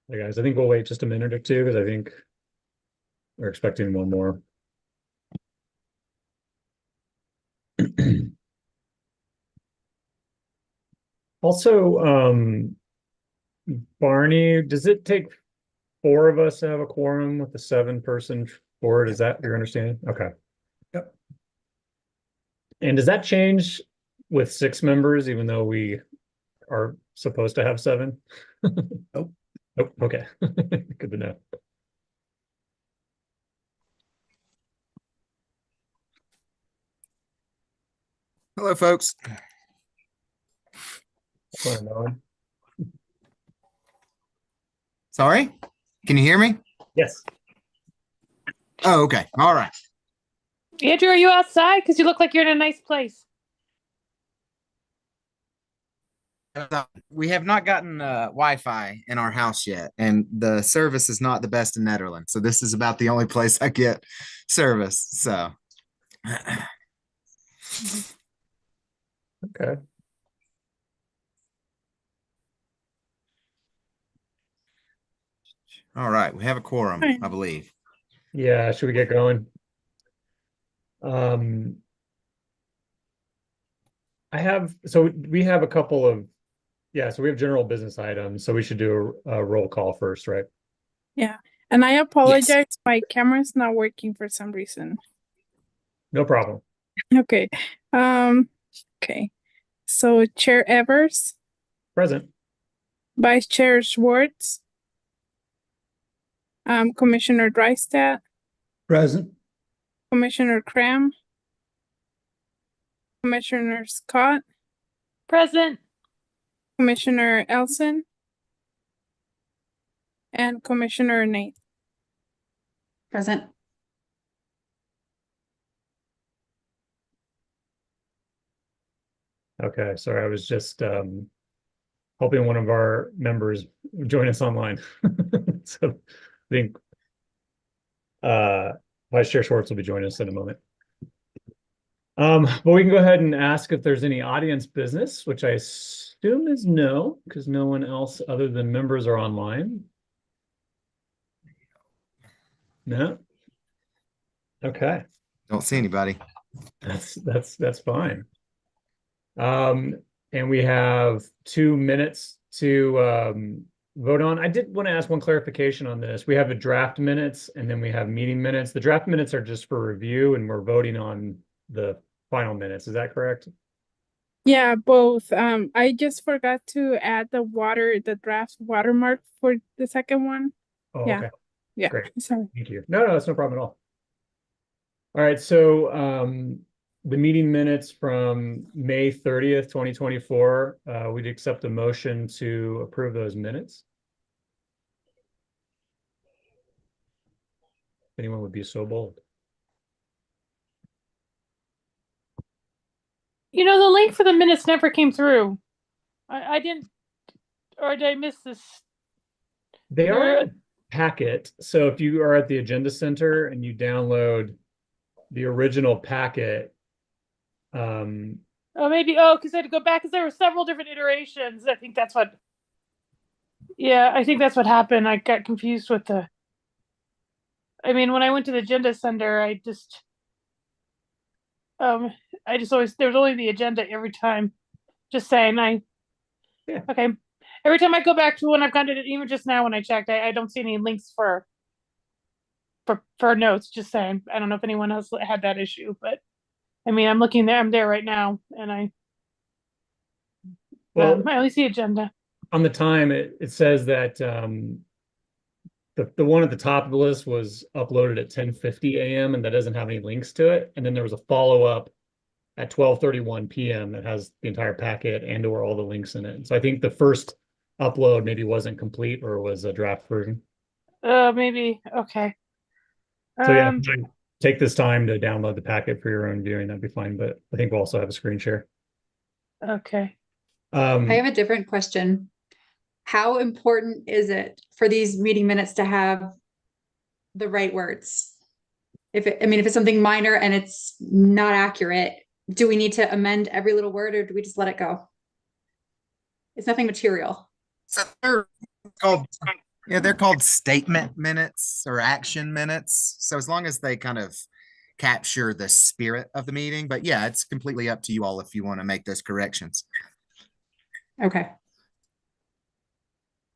Hey guys, I think we'll wait just a minute or two because I think we're expecting one more. Also, Barney, does it take four of us to have a quorum with the seven-person board? Is that your understanding? Okay. Yep. And does that change with six members, even though we are supposed to have seven? Nope. Oh, okay. Good to know. Hello, folks. Well, no. Sorry, can you hear me? Yes. Oh, okay. All right. Andrew, are you outside? Because you look like you're in a nice place. We have not gotten Wi-Fi in our house yet, and the service is not the best in Netherlands. So this is about the only place I get service. So, Okay. all right, we have a quorum, I believe. Yeah, should we get going? Um, we have a couple of, yeah, so we have general business items, so we should do a roll call first, right? Yeah, and I apologize, my camera's not working for some reason. No problem. Okay, okay. So Chair Evers, Present. Vice Chair Schwartz, Commissioner Drystat, Present. Commissioner Cram, Commissioner Scott, Present. Commissioner Elson, and Commissioner Nate. Present. Okay, sorry, I was just hoping one of our members would join us online. So I think Vice Chair Schwartz will be joining us in a moment. But we can go ahead and ask if there's any audience business, which I assume is no, because no one else other than members are online. No? Okay. Don't see anybody. That's fine. And we have 2 minutes to vote on. I did want to ask one clarification on this. We have the draft minutes and then we have meeting minutes. The draft minutes are just for review and we're voting on the final minutes. Is that correct? Yeah, both. I just forgot to add the draft watermark for the second one. Oh, Yeah. okay. Yeah, Great. sorry. Thank you. No, that's no problem at all. All right, so the meeting minutes from May 30th, 2024, we'd accept a motion to approve those minutes. If anyone would be so bold. You know, the link for the minutes never came through. I didn't, or did I miss this? They are in a packet. So if you are at the Agenda Center and you download the original packet, Oh, maybe, oh, because I had to go back because there were several different iterations. I think that's what, yeah, I think that's what happened. I got confused with I mean, when I went to the Agenda Center, I just always, there was only the agenda every time. Just saying, Yeah. Okay. Every time I go back to when I've gone to it, even just now when I checked, I don't see any links for notes. Just saying. I don't know if anyone else had that issue, but I mean, I'm looking there. I'm there right now, and Well, I only see agenda. on the time it says that the one at the top of the list was uploaded at 10:50 a.m. and that doesn't have any links to it. And then there was a follow-up at 12:31 p.m. that has the entire packet and or all the links in it. So I think the first upload maybe wasn't complete or was a draft version. Maybe. Okay. So yeah, take this time to download the packet for your own viewing. That'd be fine. But I think we'll also have a screen share. Okay. I have a different question. How important is it for these meeting minutes to have the right words? If it's something minor and it's not accurate, do we need to amend every little word or do we just let it go? It's nothing material. So they're called Yeah, they're called statement minutes or action minutes. So as long as they kind of capture the spirit of the meeting, but yeah, it's completely up to you all if you want to make those corrections. Okay.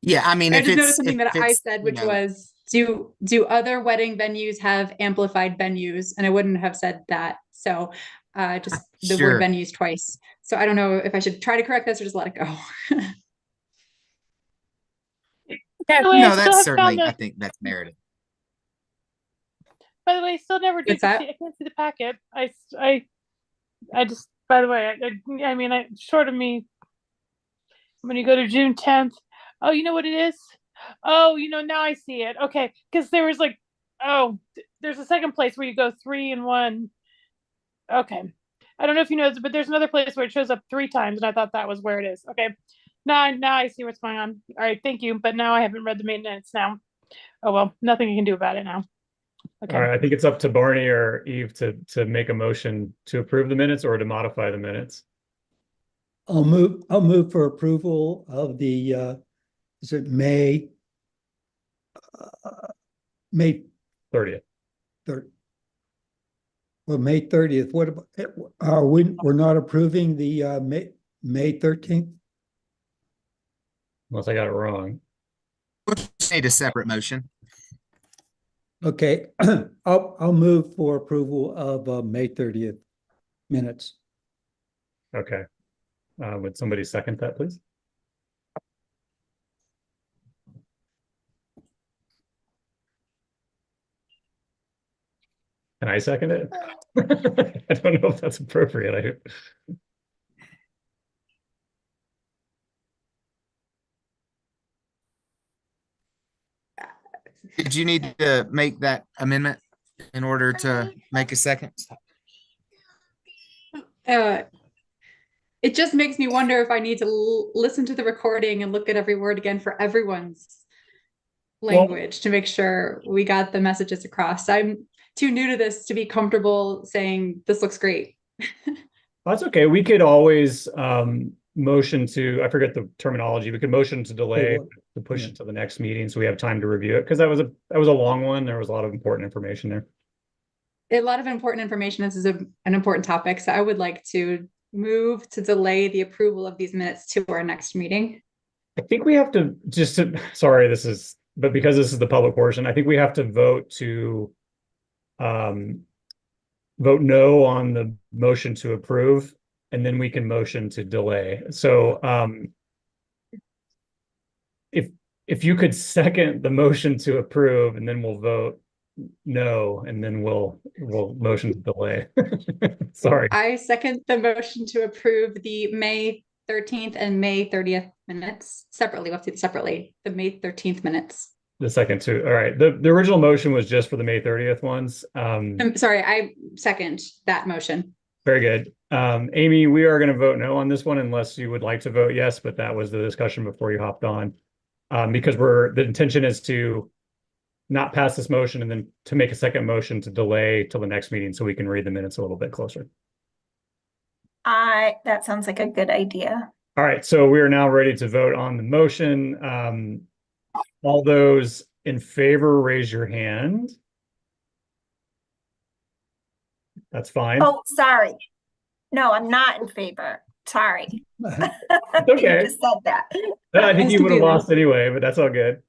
Yeah, I mean, I if just noticed it's, something if that I it's, said, you which know, was, do other wedding venues have amplified venues? And I wouldn't have said that. So just the word sure. venues twice. So I don't know if I should try to correct this or just let it go. Yeah, By the way, I No, still that's haven't found certainly, I the. think that's merited. By the way, I still never did What's that? see. I can't see the packet. I just. By the way, I mean, short of me. When you go to June 10th, oh, you know what it is? Oh, now I see it. Okay, because there was like, oh, there's a second place where you go 3 and 1. Okay, I don't know if you know this, but there's another place where it shows up 3 times, and I thought that was where it is. Okay, now I see what's going on. All right, thank you. But now I haven't read the maintenance now. Oh well, nothing you can do about it now. Okay. All right, I think it's up to Barney or Eve to make a motion to approve the minutes or to modify the minutes. I'll move for approval of the, is it May 30th. 3rd? Well, May 30th, what about, we're not approving the, May 13th? Unless I got it wrong. We'll just need a separate motion. Okay, I'll move for approval of, May 30th minutes. Okay. Would somebody second that, please? Can I second it? I don't know if that's appropriate. Did you need to make that amendment in order to make a second? It just makes me wonder if I need to listen to the recording and look at every word again for everyone's language to make sure we got the messages across. I'm too new to this to be comfortable saying this looks great. That's okay. We could always motion to, I forget the terminology, we could motion to delay to push it to the next meeting so we have time to review it because that was a long one. There was a lot of important information there. A lot of important information. This is an important topic. So I would like to move to delay the approval of these minutes to our next meeting. I think we have to sorry, but because this is the public portion, I think we have to vote to vote no on the motion to approve, and then we can motion to delay. So if you could second the motion to approve, and then we'll vote no, and then we'll motion to delay. Sorry. I second the motion to approve the May 13th and May 30th minutes separately. We'll have to do it separately. The May 13th minutes. The second two. All right. The original motion was just for the May 30th ones. I'm sorry, I second that motion. Very good. Amy, we are going to vote no on this one unless you would like to vote yes, but that was the discussion before you hopped on. Because the intention is to not pass this motion and then to make a second motion to delay till the next meeting so we can read the minutes a little bit closer. That sounds like a good idea. All right, so we are now ready to vote on the motion. All those in favor, raise your hand. That's fine. Oh, sorry. No, I'm not in favor. Sorry. Okay. You just said that. I think That's you would have confusing. lost anyway, but that's all good.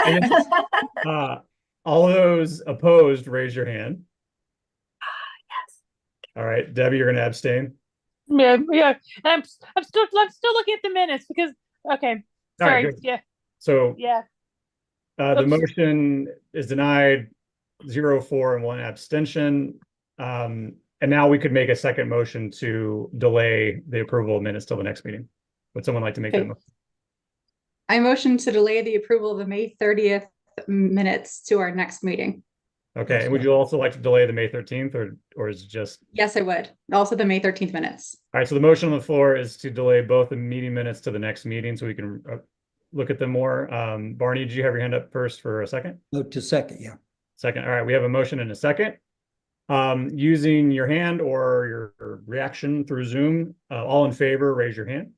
And then, all those opposed, raise your hand. Yes. All right, Debbie, you're going to abstain. Yeah. And I'm still looking at the minutes because okay. All right, Sorry. good. Yeah. So Yeah. the Oops. motion is denied, 0, 4, and 1 abstention. And now we could make a second motion to delay the approval of minutes till the next meeting. Would someone like to make that Okay. motion? I motion to delay the approval of the May 30th minutes to our next meeting. Okay, and would you also like to delay the May 13th or is it just? Yes, I would. Also the May 13th minutes. All right, so the motion on the floor is to delay both the meeting minutes to the next meeting so we can look at them more. Barney, did you have your hand up first for a second? No, to second, yeah. Second, all right, we have a motion and a second. Using your hand or your reaction through Zoom, all in favor, raise your hand.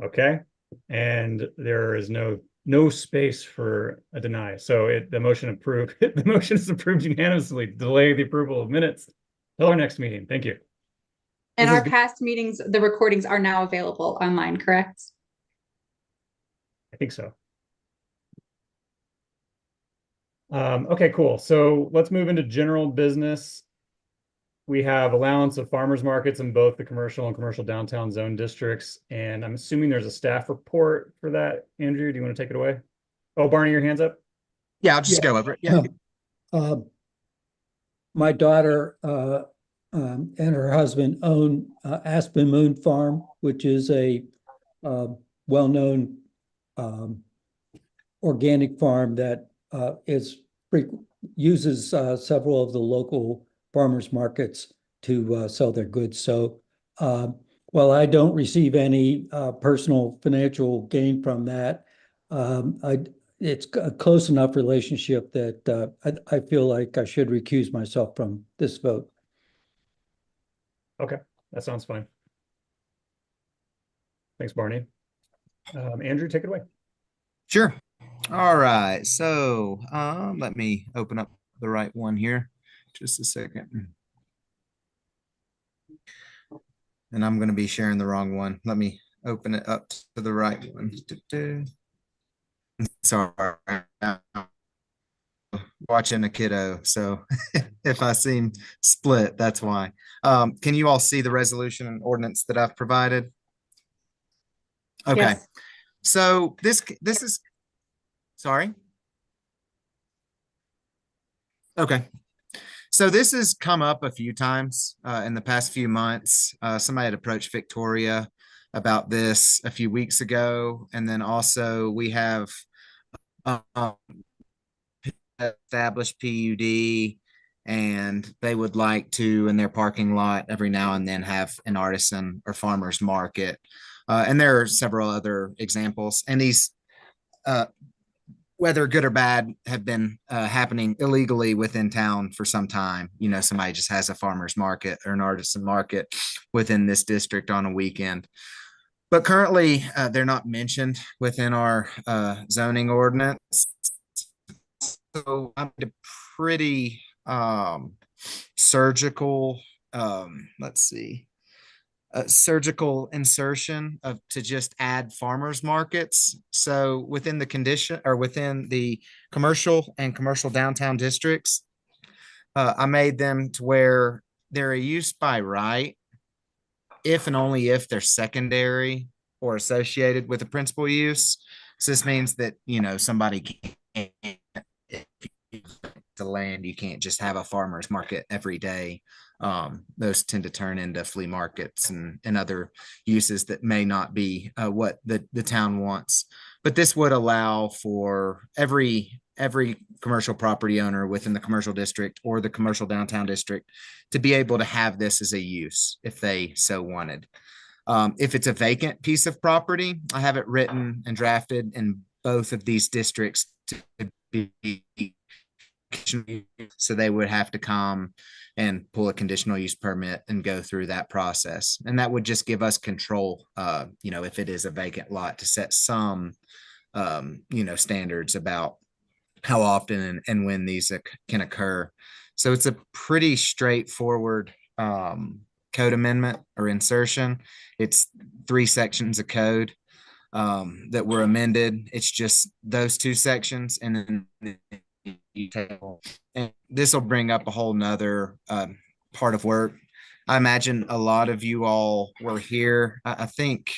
Okay, and there is no no space for a deny. So the motion approved, the motion is approved unanimously, to delay the approval of minutes till our next meeting. Thank you. And This is our good. past meetings, the recordings are now available online, correct? I think so. Okay, cool. So let's move into general business. We have allowance of farmers markets in both the commercial and commercial downtown zone districts. And I'm assuming there's a staff report for that. Andrew, do you want to take it away? Oh, Barney, your hand's up. Yeah, I'll just Yeah. go over it. Yeah. My daughter and her husband own Aspen Moon Farm, which is a well-known organic farm that uses several of the local farmers markets to sell their goods. So while I don't receive any personal financial gain from that, it's a close enough relationship that I feel like I should recuse myself from this vote. Okay, that sounds fine. Thanks, Barney. Andrew, take it away. Sure. All right. So let me open up the right one here. Just a second. And I'm going to be sharing the wrong one. Let me open it up to the right one. Sorry. Watching a kiddo. So if I seem split, that's why. Can you all see the resolution and ordinance that I've provided? Okay. Yes. So this is, sorry. Okay. So this has come up a few times in the past few months. Somebody had approached Victoria about this a few weeks ago. And then also we have established PUD, and they would like to, in their parking lot, every now and then have an artisan or farmer's market. And there are several other examples. And these, whether good or bad, have been happening illegally within town for some time. You know, somebody just has a farmer's market or an artisan market within this district on a weekend. But currently, they're not mentioned within our zoning ordinance. So I'm a pretty surgical, let's see, surgical insertion of to just add farmers markets. So within the condition or within the commercial and commercial downtown districts, I made them to where they're a use by right if and only if they're secondary or associated with a principal use. So this means that, you know, somebody can't, if you the land, you can't just have a farmer's market every day. Those tend to turn into flea markets and other uses that may not be what the town wants. But this would allow for every commercial property owner within the commercial district or the commercial downtown district to be able to have this as a use if they so wanted. If it's a vacant piece of property, I have it written and drafted in both of these districts to be, so they would have to come and pull a conditional use permit and go through that process. And that would just give us control, you know, if it is a vacant lot, to set some, you know, standards about how often and when these can occur. So it's a pretty straightforward code amendment or insertion. It's 3 sections of code that were amended. It's just those 2 sections, and then detail. And this will bring up a whole nother part of work. I imagine a lot of you all were here. I think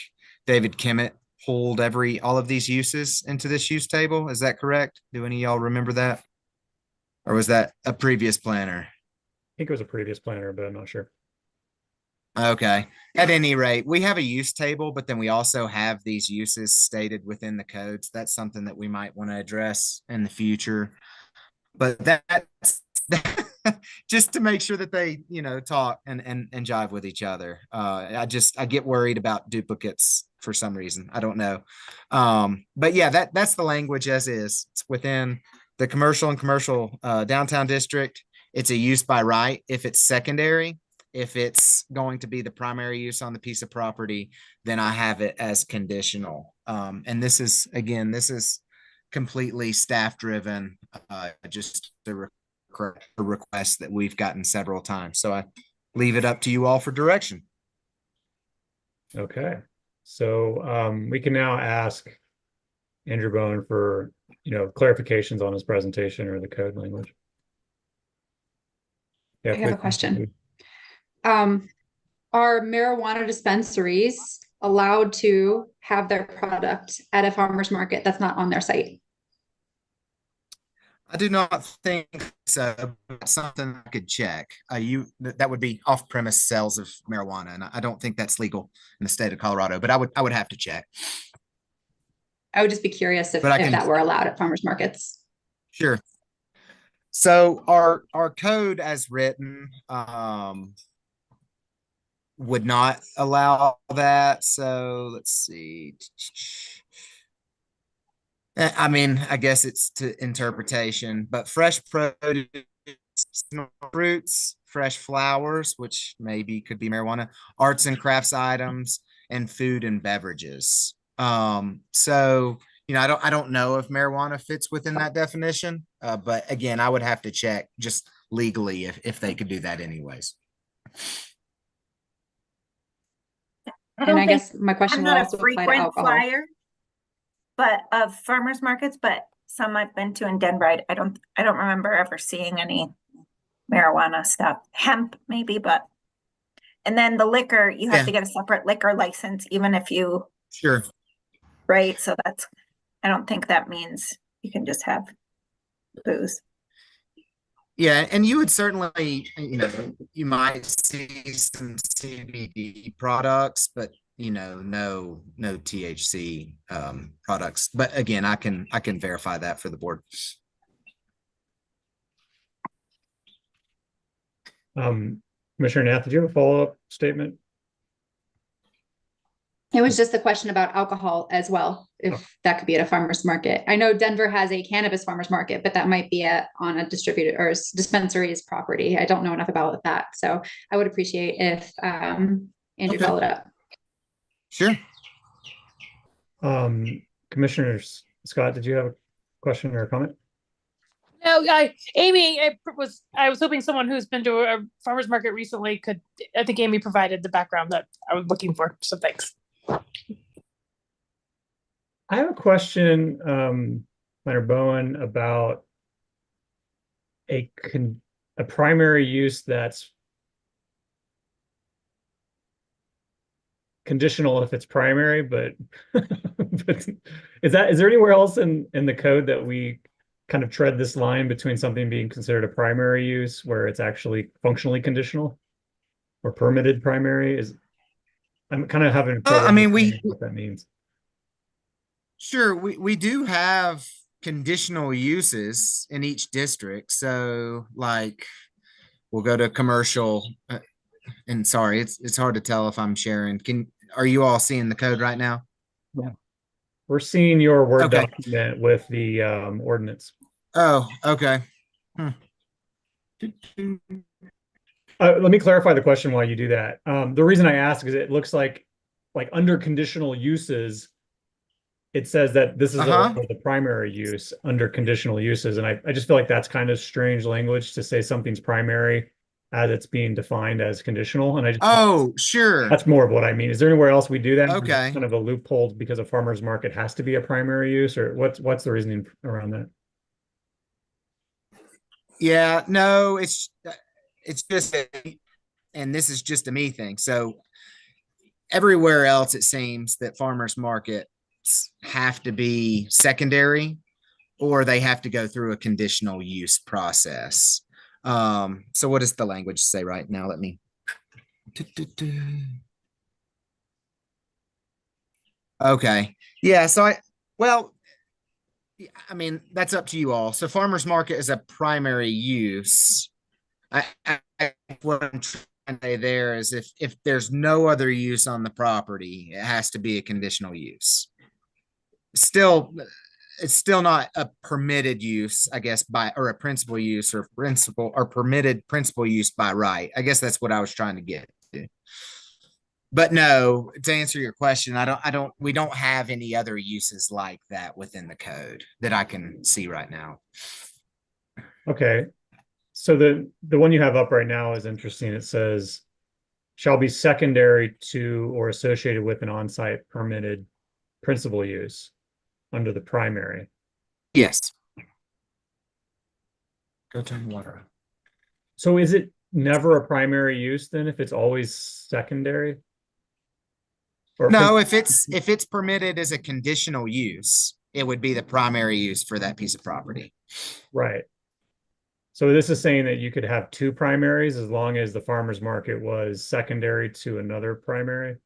David Kimmett pulled all of these uses into this use table. Is that correct? Do any of y'all remember that? Or was that a previous planner? I think it was a previous planner, but I'm not sure. Okay. At any rate, we have a use table, but then we also have these uses stated within the codes. That's something that we might want to address in the future. But that's just to make sure that they, you know, talk and jive with each other. I get worried about duplicates for some reason. I don't know. But yeah, that's the language as is. It's within the commercial and commercial downtown district. It's a use by right. If it's secondary, if it's going to be the primary use on the piece of property, then I have it as conditional. And this is, again, this is completely staff driven, just a request that we've gotten several times. So I leave it up to you all for direction. Okay, so we can now ask Andrew Bowen for, clarifications on his presentation or the code language. Yeah, I have a please. question. Are marijuana dispensaries allowed to have their product at a farmer's market that's not on their site? I do not think so. But something I could check. That would be off-premise sales of marijuana, and I don't think that's legal in the state of Colorado. But I would have to check. I would just be curious if But I can- that were allowed at farmers markets. Sure. So our code as written would not allow that. So let's see. I mean, I guess it's to interpretation, but fresh produce, fruits, fresh flowers, which maybe could be marijuana, arts and crafts items, and food and beverages. So I don't know if marijuana fits within that definition, but again, I would have to check just legally if they could do that anyways. And I guess my question I'm will not a also apply to frequent alcohol. flyer, but of farmers markets, but some I've been to in Denver, I don't remember ever seeing any marijuana stuff. Hemp maybe, but and then the liquor, you have Yeah. to get a separate liquor license, even if you, Sure. right? So I don't think that means you can just have booze. Yeah, and you would certainly, you might see some CBD products, but no THC products. But again, I can verify that for the board. Commissioner Nath, did you have a follow-up statement? It was just a question about alcohol as well, if that could be at a farmer's market. I know Denver has a cannabis farmer's market, but that might be on a distributed or dispensary's property. I don't know enough about that. So I would appreciate if Andrew Okay. followed up. Sure. Commissioner Scott, did you have a question or a comment? No, Amy, I was hoping someone who's been to a farmer's market recently could, I think Amy provided the background that I was looking for. So thanks. I have a question, Minor Bowen, about a primary use that's conditional if it's primary, but but is there anywhere else in the code that we kind of tread this line between something being considered a primary use where it's actually functionally conditional or permitted primary? I'm kind of having trouble understanding what that means. Sure, we do have conditional uses in each district. So like we'll go to commercial, and sorry, it's hard to tell if I'm sharing. Are you all seeing the code right now? Yeah. We're seeing your Word Okay. document with the ordinance. Oh, okay. Let me clarify the question while you do that. The reason I ask is it looks like under conditional uses, it says that this is the primary use under conditional uses. And I just feel like that's kind of strange language to say something's primary as it's being defined as conditional. And Sure. That's more of what I mean. Is there anywhere else we do that? Or is Okay. it kind of a loophole because a farmer's market has to be a primary use, or what's the reasoning around that? Yeah, no, it's just, and this is just a me thing. So everywhere else, it seems that farmers markets have to be secondary or they have to go through a conditional use process. So what does the language say right now? Let me. Okay. Yeah. So I mean, that's up to you all. So farmers market is a primary use. What I'm trying to say there is if there's no other use on the property, it has to be a conditional use. Still, it's still not a permitted use, I guess, or a principal use or permitted principal use by right. I guess that's what I was trying to get to. But no, to answer your question, we don't have any other uses like that within the code that I can see right now. Okay. So the one you have up right now is interesting. It says shall be secondary to or associated with an on-site permitted principal use under the primary. Yes. Go turn water. So is it never a primary use then if it's always secondary? Or No, if it's permitted as a conditional use, it would be the primary use for that piece of property. right. So this is saying that you could have two primaries as long as the farmer's market was secondary to another primary.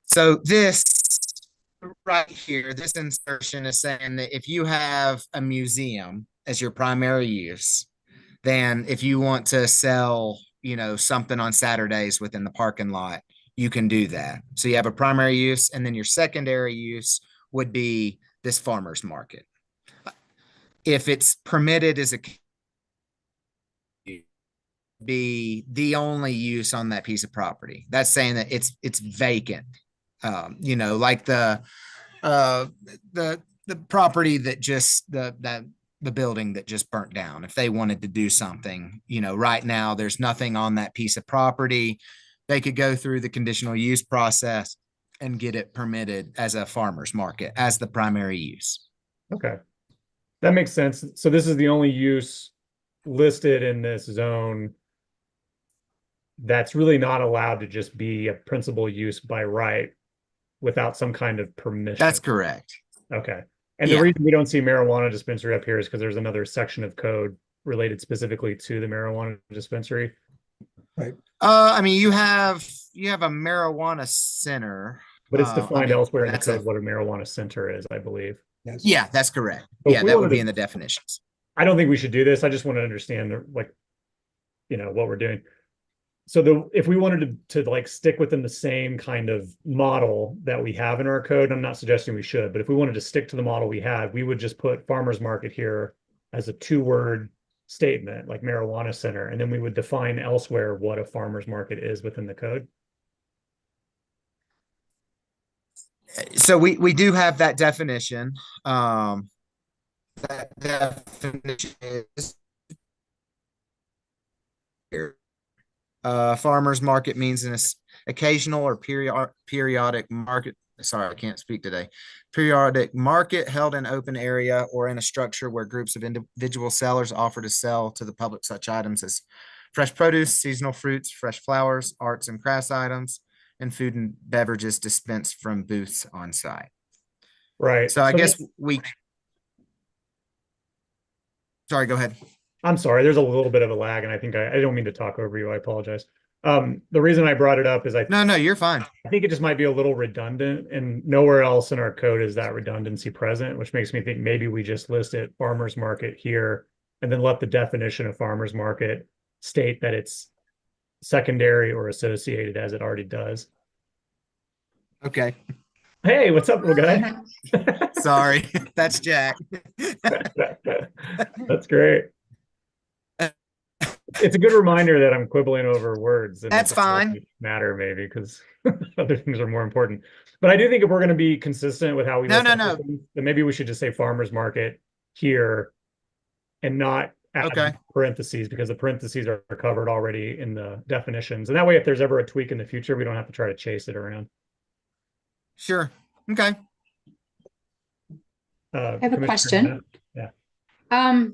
So this right here, this insertion is saying that if you have a museum as your primary use, then if you want to sell, something on Saturdays within the parking lot, you can do that. So you have a primary use, and then your secondary use would be this farmer's market. If it's permitted as be the only use on that piece of property, that's saying that it's vacant. Like the property that just the building that just burnt down. If they wanted to do something, right now there's nothing on that piece of property. They could go through the conditional use process and get it permitted as a farmer's market as the primary use. Okay. That makes sense. So this is the only use listed in this zone that's really not allowed to just be a principal use by right without some kind of permission. That's correct. Okay. And Yeah. the reason we don't see marijuana dispensary up here is because there's another section of code related specifically to the marijuana dispensary. I mean, you have a marijuana center. But it's I defined mean, elsewhere in the that's a- code what a marijuana center is, I believe. Yes. Yeah, that's correct. So if Yeah, we that would wanted be to- in the definitions. I don't think we should do this. I just want to understand what we're doing. So if we wanted to like stick within the same kind of model that we have in our code, I'm not suggesting we should, but if we wanted to stick to the model we had, we would just put farmer's market here as a 2-word statement like marijuana center, and then we would define elsewhere what a farmer's market is within the code. So we do have that definition. That definition is here. Farmer's market means an occasional or periodic market. Sorry, I can't speak today. Periodic market held in open area or in a structure where groups of individual sellers offer to sell to the public such items as fresh produce, seasonal fruits, fresh flowers, arts and crafts items, and food and beverages dispensed from booths on site. Right. So I guess sorry, go ahead. I'm sorry, there's a little bit of a lag, and I think I don't mean to talk over you. I apologize. The reason I brought it up is No, you're fine. I think it just might be a little redundant, and nowhere else in our code is that redundancy present, which makes me think maybe we just list it farmer's market here and then let the definition of farmer's market state that it's secondary or associated as it already does. Okay. Hey, what's up, little guy? Sorry. That's Jack. That's great. It's a good reminder that I'm quibbling over words. And That's it doesn't fine. really matter maybe because other things are more important. But I do think if we're going to be consistent with how we No, list no. everything, then maybe we should just say farmer's market here and not add Okay. parentheses, because the parentheses are covered already in the definitions. And that way, if there's ever a tweak in the future, we don't have to try to chase it around. Sure. Okay. I have a Commissioner question. Bennett?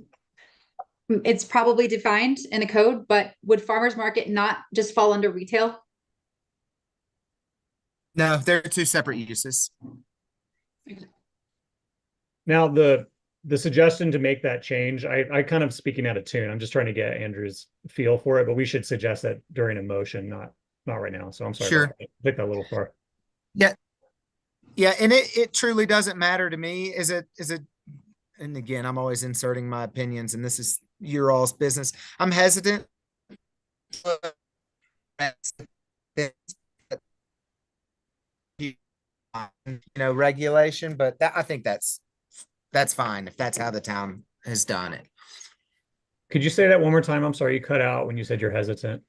It's probably defined in the code, but would farmer's market not just fall under retail? No, they're two separate uses. Now, the suggestion to make that change, I kind of speaking out of tune. I'm just trying to get Andrew's feel for it, but we should suggest that during a motion, not right now. So I'm sorry. Sure. I took that a little far. Yeah, and it truly doesn't matter to me. Is it, and again, I'm always inserting my opinions, and this is your all's business. I'm hesitant. Regulation, but I think that's fine if that's how the town has done it. Could you say that one more time? I'm sorry, you cut out when you said you're hesitant.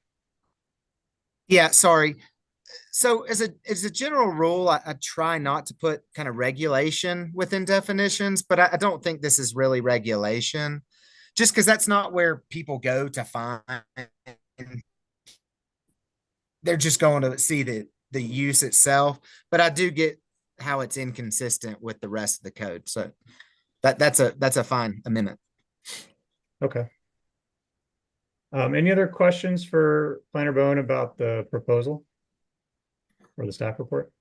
Yeah, sorry. So as a general rule, I try not to put kind of regulation within definitions, but I don't think this is really regulation. Just because that's not where people go to find. They're just going to see the use itself. But I do get how it's inconsistent with the rest of the code. So that's a fine amendment. Okay. Any other questions for Planner Bone about the proposal or the staff report?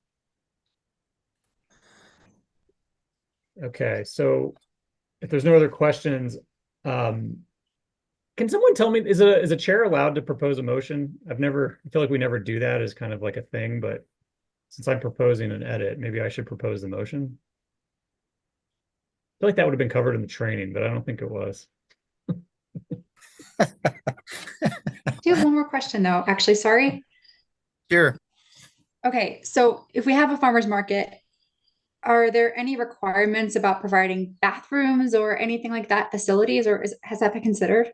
Okay, so if there's no other questions, can someone tell me, is a chair allowed to propose a motion? I feel like we never do that as kind of like a thing, but since I'm proposing an edit, maybe I should propose the motion. I feel like that would have been covered in the training, but I don't think it was. I do have one more question though, actually, sorry. Sure. Okay, so if we have a farmer's market, are there any requirements about providing bathrooms or anything like that, facilities, or has that been considered?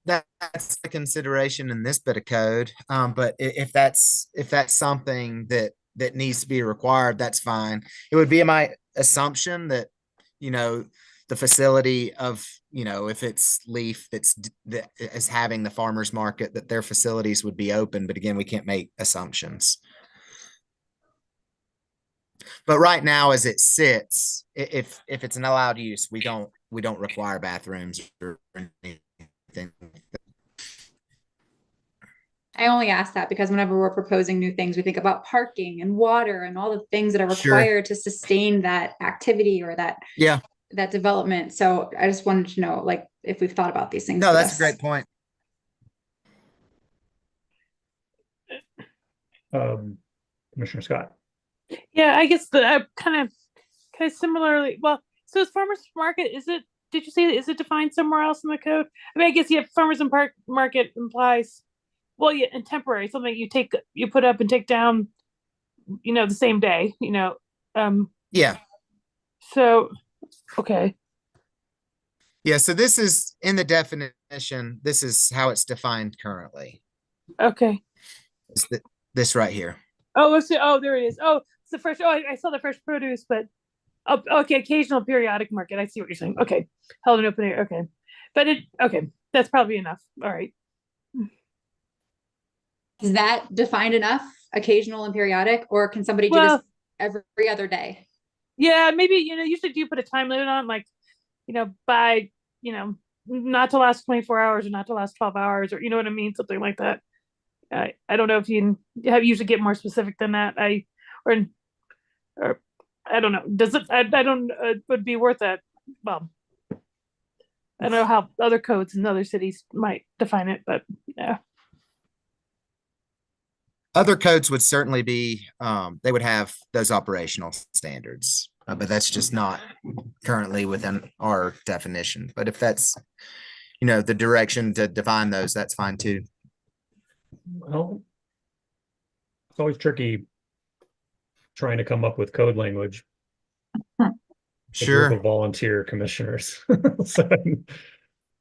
That's a consideration in this bit of code. But if that's something that needs to be required, that's fine. It would be my assumption that, the facility of, if it's Leaf that is having the farmer's market, that their facilities would be open. But again, we can't make assumptions. But right now, as it sits, if it's an allowed use, we don't require bathrooms or anything. I only ask that because whenever we're proposing new things, we think about parking and water and all the things that are Sure. required to sustain that activity or that development. So I just wanted to know, like, if we've thought about these things. No, for that's this. a great point. Commissioner Scott. Yeah, I guess the kind of similarly. Well, so is farmers market? Did you say is it defined somewhere else in the code? I mean, I guess farmers and market implies, well, yeah, and temporary, something you put up and take down, the same day. Yeah. So, okay. Yeah. So this is in the definition. This is how it's defined currently. Okay. It's this right here. Oh, there it is. Oh, it's the fresh. Oh, I saw the fresh produce, but okay, occasional periodic market. I see what you're saying. Okay, held in open air. Okay, but okay, that's probably enough. All right. Is that defined enough? Occasional and periodic, or can somebody do this every other day? Yeah, maybe usually do you put a time limit on, like, by not to last 24 hours or not to last 12 hours, or you know what I mean, something like that. I don't know if you usually get more specific than that. Or I don't know. Does it? I don't. Would be worth it. Well, I don't know how other codes in other cities might define it, but yeah. Other codes would certainly be, they would have those operational standards, but that's just not currently within our definition. But if that's, the direction to define those, that's fine too. Well, it's always tricky trying to come up with code language. Sure. With volunteer commissioners. So,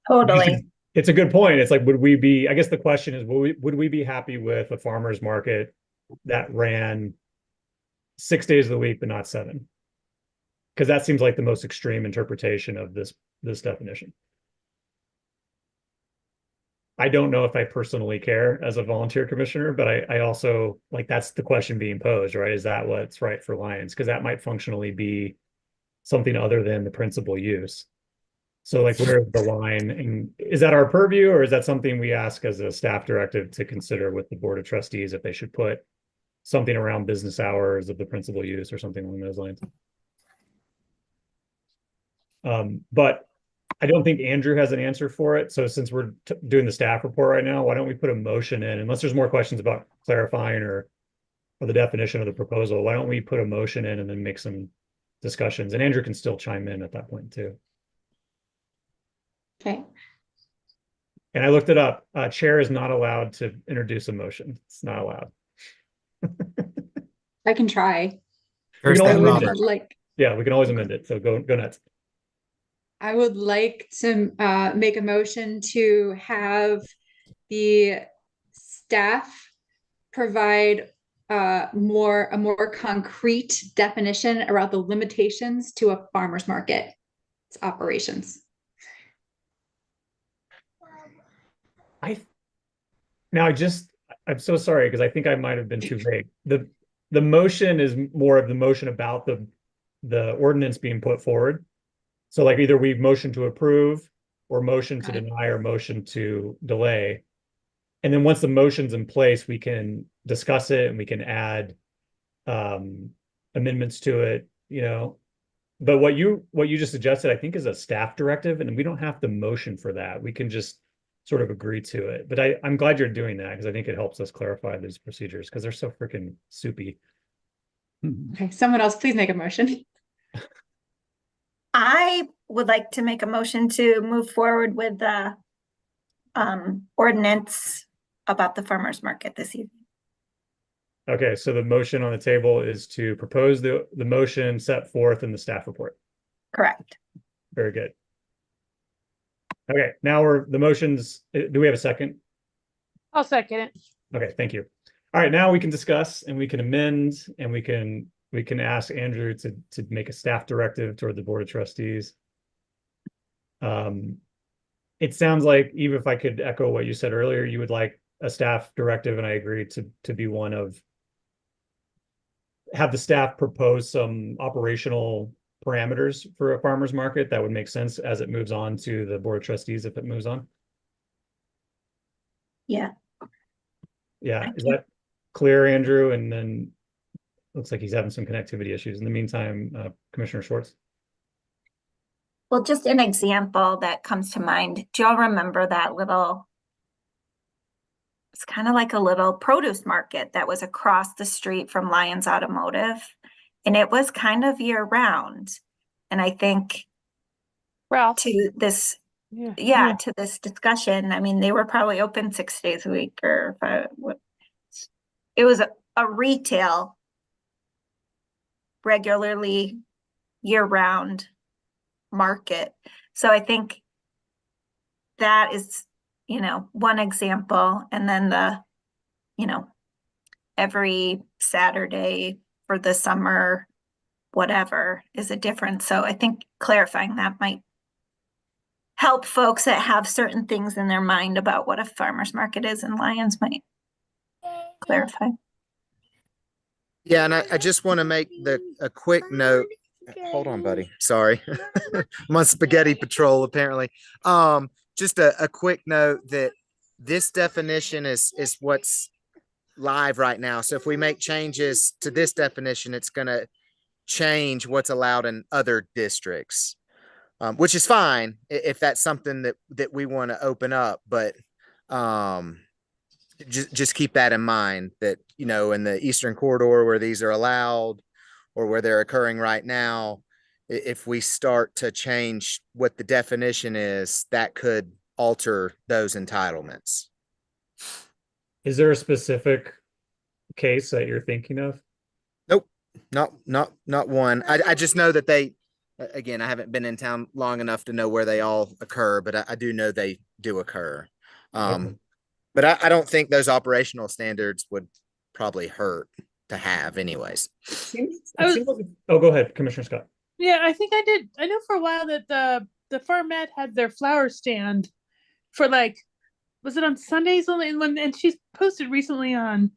Totally. it's a good point. It's like, I guess the question is, would we be happy with a farmer's market that ran 6 days of the week, but not 7? Because that seems like the most extreme interpretation of this definition. I don't know if I personally care as a volunteer commissioner, but I also, like, that's the question being posed, right? Is that what's right for Lions? Because that might functionally be something other than the principal use. So, like, where's the line? And is that our purview, or is that something we ask as a staff directive to consider with the Board of Trustees, if they should put something around business hours of the principal use or something along those lines? But I don't think Andrew has an answer for it. So since we're doing the staff report right now, why don't we put a motion in, unless there's more questions about clarifying or the definition of the proposal, why don't we put a motion in and then make some discussions, and Andrew can still chime in at that point too. Okay. And I looked it up. Chair is not allowed to introduce a motion. It's not allowed. I can try. There's We can that, always amend Robert. it. Yeah, we can always amend it. So go nuts. I would like to make a motion to have the staff provide a more concrete definition around the limitations to a farmer's market operations. I'm so sorry because I think I might have been too vague. The motion is more of the motion about the ordinance being put forward. So like either we motion to approve or motion to Got it. deny or motion to delay. And then once the motion's in place, we can discuss it and we can add amendments to it, you know. But what you just suggested, I think, is a staff directive, and we don't have to motion for that. We can just sort of agree to it. But I'm glad you're doing that because I think it helps us clarify these procedures because they're so freaking soupy. Okay, someone else, please make a motion. I would like to make a motion to move forward with the ordinance about the farmer's market this evening. Okay, so the motion on the table is to propose the motion set forth in the staff report. Correct. Very good. Okay, now the motions, do we have a second? I'll second it. Okay, thank you. All right, now we can discuss and we can amend and we can ask Andrew to make a staff directive toward the Board of Trustees. It sounds like, even if I could echo what you said earlier, you would like a staff directive, and I agree to be one of have the staff propose some operational parameters for a farmer's market that would make sense as it moves on to the Board of Trustees if it moves on. Yeah. Yeah, Thank is you. that clear, Andrew? And then looks like he's having some connectivity issues. In the meantime, Commissioner Schwartz. Well, just an example that comes to mind. Do y'all remember that little, it's kind of like a little produce market that was across the street from Lyons Automotive? And it was kind of year round. And I think Ralph. to this, to this discussion, I mean, they were probably open 6 days a week or it was a retail regularly year round market. So I think that is, one example. And then every Saturday for the summer, whatever is a difference. So I think clarifying that might help folks that have certain things in their mind about what a farmer's market is, and Lyons might clarify. Yeah, and I just want to make a quick note. Hold on, buddy. Sorry. I'm on spaghetti patrol, apparently. Just a quick note that this definition is what's live right now. So if we make changes to this definition, it's going to change what's allowed in other districts, which is fine if that's something that we want to open up. But just keep that in mind that, in the Eastern Corridor where these are allowed or where they're occurring right now, if we start to change what the definition is, that could alter those entitlements. Is there a specific case that you're thinking of? Nope, not one. I just know that again, I haven't been in town long enough to know where they all occur, but I do know they do occur. Okay. But I don't think those operational standards would probably hurt to have anyways. Oh, go ahead, Commissioner Scott. Yeah, I think I did. I know for a while that the Farmette had their flower stand for was it on Sundays only? And she's posted recently on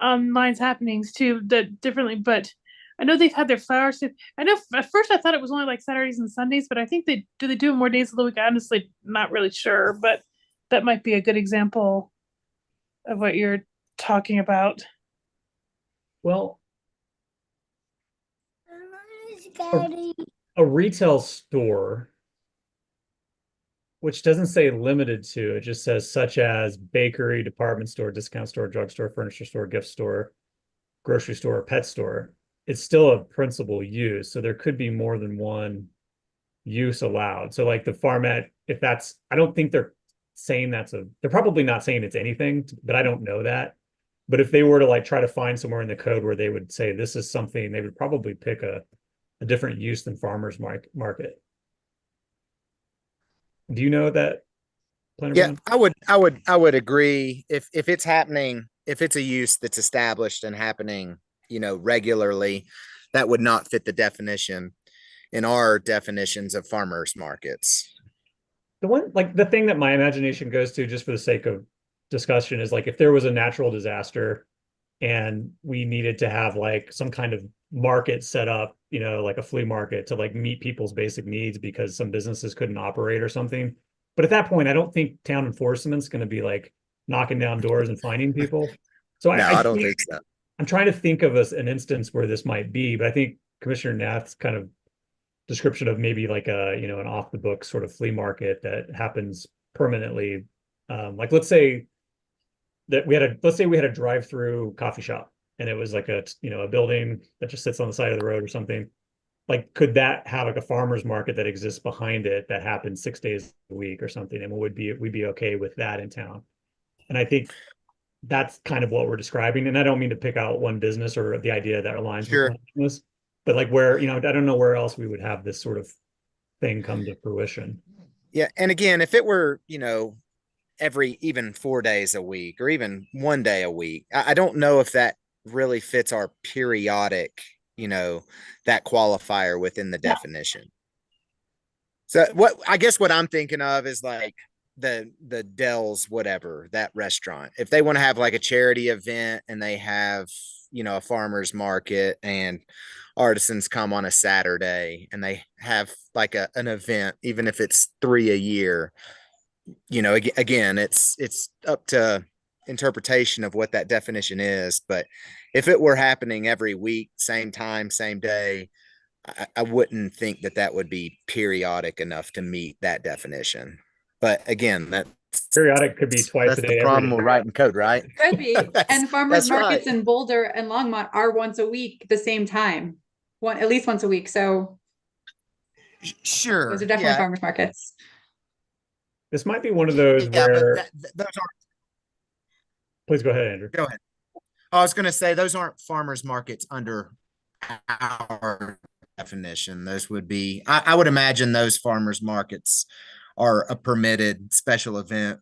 Lyons Happenings too, that differently. But I know they've had their flower stand. I know at first I thought it was only like Saturdays and Sundays, but I think they do it more days of the week. I honestly not really sure, but that might be a good example of what you're talking about. Well, a retail store, which doesn't say limited to, it just says such as bakery, department store, discount store, drugstore, furniture store, gift store, grocery store, pet store. It's still a principal use. So there could be more than one use allowed. So like the Farmette, I don't think they're saying they're probably not saying it's anything, but I don't know that. But if they were to try to find somewhere in the code where they would say this is something, they would probably pick a different use than farmer's market. Do you know that? Planner Yeah, Brown? I would agree. If it's happening, if it's a use that's established and happening, regularly, that would not fit the definition in our definitions of farmers markets. The one, like the thing that my imagination goes to just for the sake of discussion is like if there was a natural disaster and we needed to have like some kind of market set up, like a flea market to like meet people's basic needs because some businesses couldn't operate or something. But at that point, I don't think town enforcement's going to be like knocking down doors and finding people. So No, I I don't think think so. I'm trying to think of an instance where this might be, but I think Commissioner Nath's kind of description of maybe like an off the book sort of flea market that happens permanently. Like let's say we had a drive-through coffee shop and it was like a building that just sits on the side of the road or something. Like, could that have like a farmer's market that exists behind it that happens 6 days a week or something? And we'd be okay with that in town. And I think that's kind of what we're describing. And I don't mean to pick out one business or the idea that aligns with Sure. one business, but like where, I don't know where else we would have this sort of thing come to fruition. Yeah. And again, if it were, every even 4 days a week or even one day a week, I don't know if that really fits our periodic, that qualifier within the definition. So I guess what I'm thinking of is like the Dell's, whatever, that restaurant. If they want to have like a charity event and they have, a farmer's market and artisans come on a Saturday and they have like an event, even if it's 3 a year, again, it's up to interpretation of what that definition is. But if it were happening every week, same time, same day, I wouldn't think that would be periodic enough to meet that definition. But again, Periodic could be twice that's a the day. problem with writing code, right? Could be. And farmers that's markets right. in Boulder and Longmont are once a week, the same time, at least once a week. So Sure. those are definitely farmers markets. This might be one of those Yeah, where. but those aren't. Please go ahead, Andrew. Go ahead. I was going to say those aren't farmers markets under our definition. Those would be. I would imagine those farmers markets are a permitted special event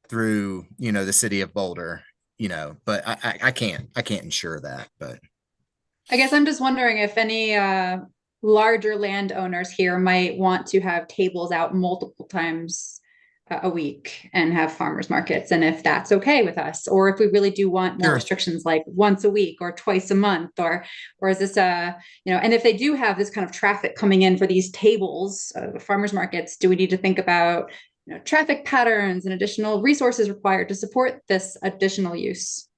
through the city of Boulder. But I can't ensure that. But I guess I'm just wondering if any larger landowners here might want to have tables out multiple times a week and have farmers markets, and if that's okay with us, or if we really do want more Sure. restrictions like once a week or twice a month, or is this and if they do have this kind of traffic coming in for these tables, farmers markets, do we need to think about traffic patterns and additional resources required to support this additional use?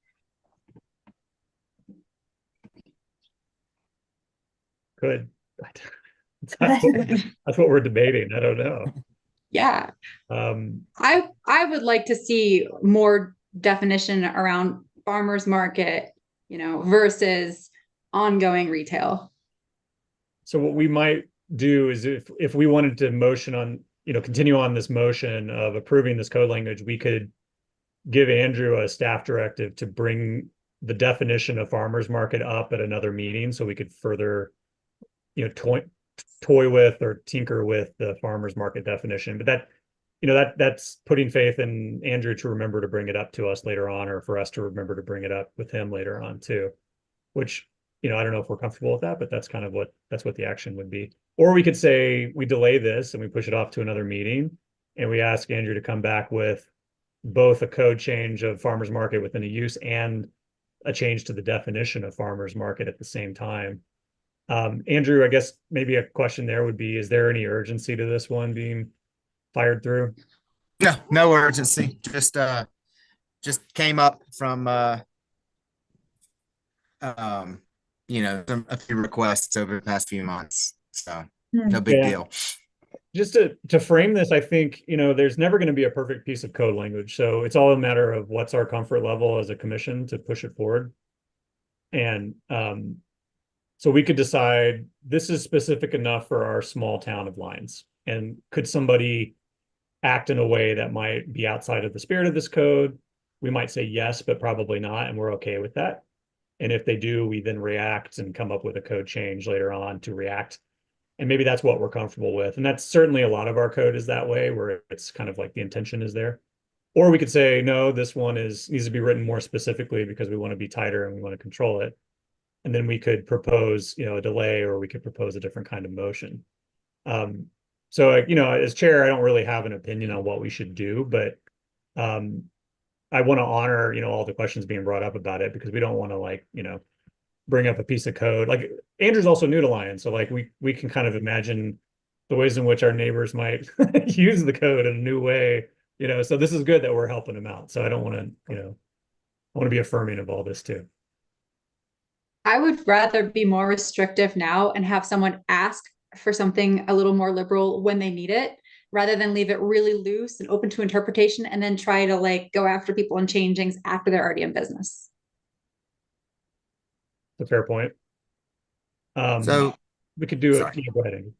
Good. That's what we're debating. I don't know. Yeah. I would like to see more definition around farmers market, versus ongoing retail. So what we might do is if we wanted to motion on, continue on this motion of approving this code language, we could give Andrew a staff directive to bring the definition of farmers market up at another meeting so we could further, toy with or tinker with the farmers market definition. But that's putting faith in Andrew to remember to bring it up to us later on, or for us to remember to bring it up with him later on too, which, I don't know if we're comfortable with that, but that's kind of what the action would be. Or we could say we delay this and we push it off to another meeting and we ask Andrew to come back with both a code change of farmers market within a use and a change to the definition of farmers market at the same time. Andrew, I guess maybe a question there would be, is there any urgency to this one being fired through? No urgency. Just came up from a few requests over the past few months. So no big deal. Just to frame this, I think, there's never going to be a perfect piece of code language. So it's all a matter of what's our comfort level as a commission to push it forward. And so we could decide this is specific enough for our small town of Lyons. And could somebody act in a way that might be outside of the spirit of this code? We might say yes, but probably not. And we're okay with that. And if they do, we then react and come up with a code change later on to react And maybe that's what we're comfortable with. And that's certainly a lot of our code is that way, where it's kind of like the intention is there. Or we could say, no, this one needs to be written more specifically because we want to be tighter and we want to control it. And then we could propose, a delay, or we could propose a different kind of motion. So, as chair, I don't really have an opinion on what we should do, but I want to honor, all the questions being brought up about it, because we don't want to bring up a piece of code. Like, Andrew's also new to Lion, so like we can kind of imagine the ways in which our neighbors might use the code in a new way, so this is good that we're helping them out. So I don't want to, I want to be affirming of all this too. I would rather be more restrictive now and have someone ask for something a little more liberal when they need it, rather than leave it really loose and open to interpretation and then try to go after people and change things after they're already in business. It's a fair point. So we could do sorry. it. Go ahead, Andy.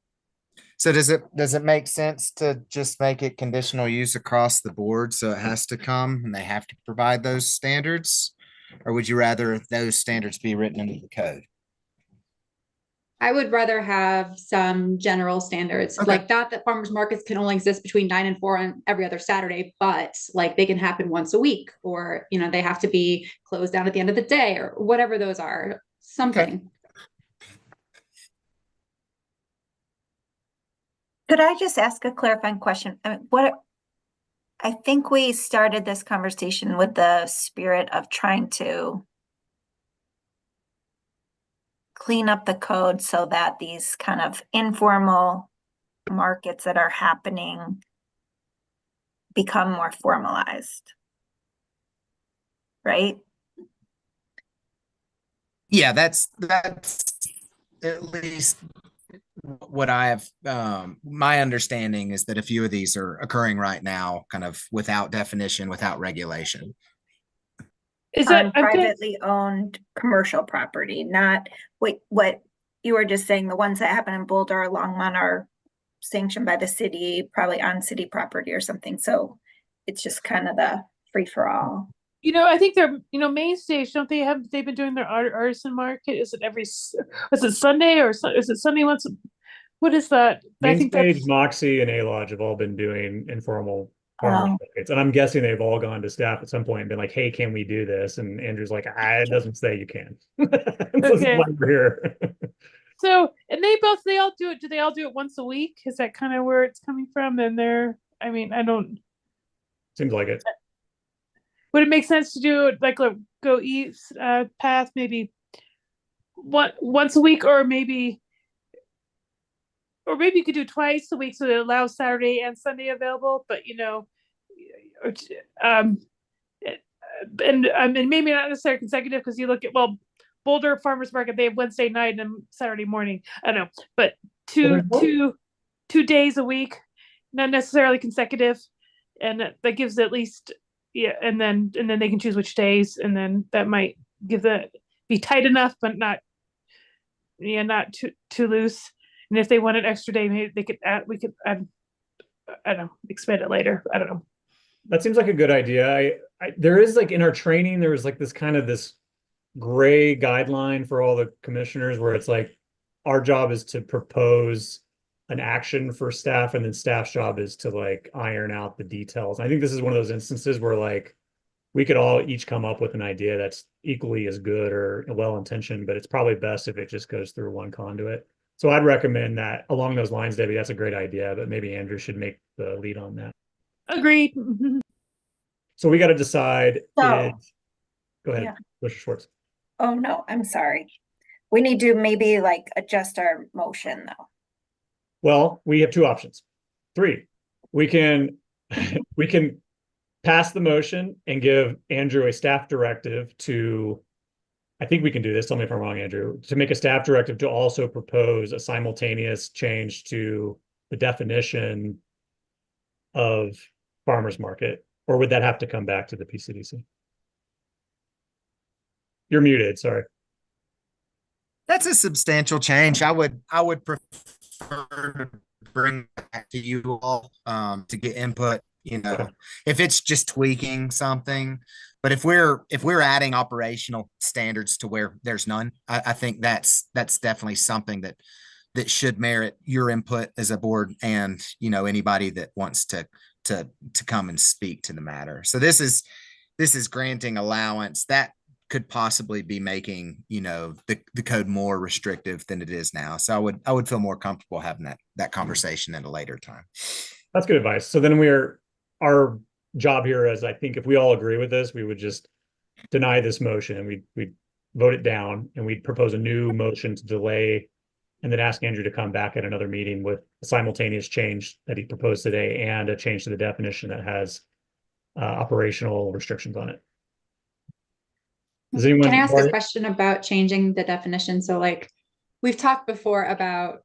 So does it make sense to just make it conditional use across the board? So it has to come and they have to provide those standards? Or would you rather those standards be written into the code? I would rather have some general standards, Okay. not that farmers markets can only exist between 9 and 4 on every other Saturday, but they can happen once a week, or, they have to be closed down at the end of the day, or whatever those are, something. Okay. Could I just ask a clarifying question? I mean, I think we started this conversation with the spirit of trying to clean up the code so that these kind of informal markets that are happening become more formalized. Right? Yeah, that's at least what I have. My understanding is that a few of these are occurring right now, kind of without definition, without regulation. Is that On privately owned commercial property, not what you were just saying, the ones that happen in Boulder or Longmont are sanctioned by the city, probably on city property or something. So it's just kind of the free for all. I think they're, Main Stage, they've been doing their artisan market? Is it Sunday, or is it Sunday once? What is that? I Main think Stage, that's, Moxie, and A-Lodge have all been doing informal farmers markets. And I'm guessing they've all gone to staff at some point and been like, hey, can we do this? And Andrew's like, it doesn't say you can. This is why we're here. so, and they all do it. Do they all do it once a week? Is that kind of where it's coming from? And I don't. Seems like it. Would it make sense to do it go east path maybe once a week, or maybe you could do twice a week so that it allows Saturday and Sunday available, but and maybe not necessarily consecutive, because you look at Boulder Farmers Market, they have Wednesday night and Saturday morning. I don't know, but two days a week, not necessarily consecutive, and that gives at least. Yeah, and then they can choose which days, and then that might be tight enough, but not too loose. And if they want an extra day, maybe we could add, I don't know, expand it later. I don't know. That seems like a good idea. There is in our training, there was this gray guideline for all the commissioners where it's our job is to propose an action for staff, and then staff's job is to iron out the details. And I think this is one of those instances where we could all each come up with an idea that's equally as good or well-intentioned, but it's probably best if it just goes through one conduit. So I'd recommend that along those lines, Debbie. That's a great idea, but maybe Andrew should make the lead on that. Agreed. So we got to decide. So, go ahead, yeah. Mr. Schwartz. Oh, no, I'm sorry. We need to maybe adjust our motion though. Well, we have two options. 3. We can pass the motion and give Andrew a staff directive to, I think we can do this, tell me if I'm wrong, Andrew, to make a staff directive to also propose a simultaneous change to the definition of farmers market, or would that have to come back to the PCDC? You're muted, sorry. That's a substantial change. I would prefer to bring back to you all to get input, if it's just tweaking something. But if we're adding operational standards to where there's none, I think that's definitely something that that should merit your input as a board and, you know, anybody that wants to come and speak to the matter. So this is granting allowance that could possibly be making, you know, the code more restrictive than it is now. So I would feel more comfortable having that conversation at a later time. That's good advice. So then our job here is, I think if we all agree with this, we would just deny this motion and we'd vote it down and we'd propose a new motion to delay and then ask Andrew to come back at another meeting with a simultaneous change that he proposed today and a change to the definition that has operational restrictions on it. Does anyone? Can I ask a question about changing the definition? So like, we've talked before about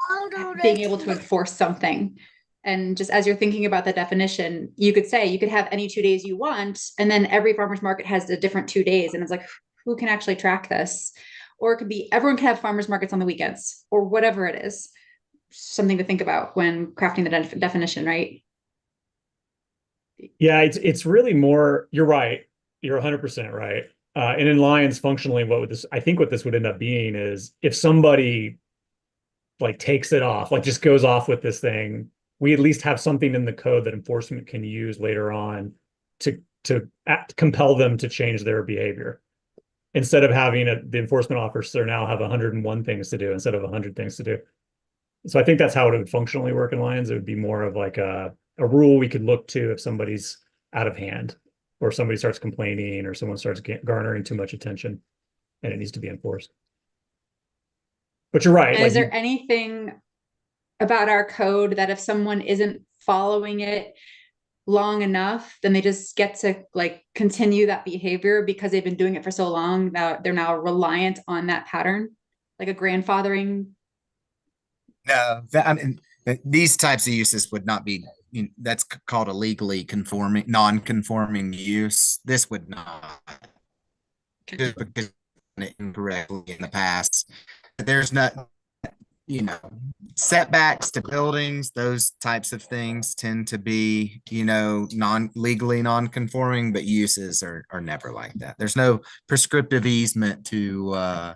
being able to enforce something. And just as you're thinking about the definition, you could say you could have any 2 days you want, and then every farmer's market has a different 2 days. And it's like, who can actually track this? Or it could be everyone can have farmers markets on the weekends or whatever it is. Something to think about when crafting the definition, right? Yeah, it's really more, you're right. You're 100% right. And in Lions, functionally, I think what this would end up being is if somebody like takes it off, like just goes off with this thing, we at least have something in the code that enforcement can use later on to compel them to change their behavior. Instead of having the enforcement officer now have 101 things to do instead of 100 things to do. So I think that's how it would functionally work in Lions. It would be more of like a rule we could look to if somebody's out of hand or somebody starts complaining or someone starts garnering too much attention and it needs to be enforced. But you're right. And like is there anything about our code that if someone isn't following it long enough, then they just get to like continue that behavior because they've been doing it for so long that they're now reliant on that pattern, like a grandfathering? No, I mean, these types of uses would not be, you know, that's called a legally conforming, non-conforming use. This would not. Just because it incorrectly in the past. There's not, you know, setbacks to buildings, those types of things tend to be, you know, legally non-conforming, but uses are never like that. There's no prescriptive easement to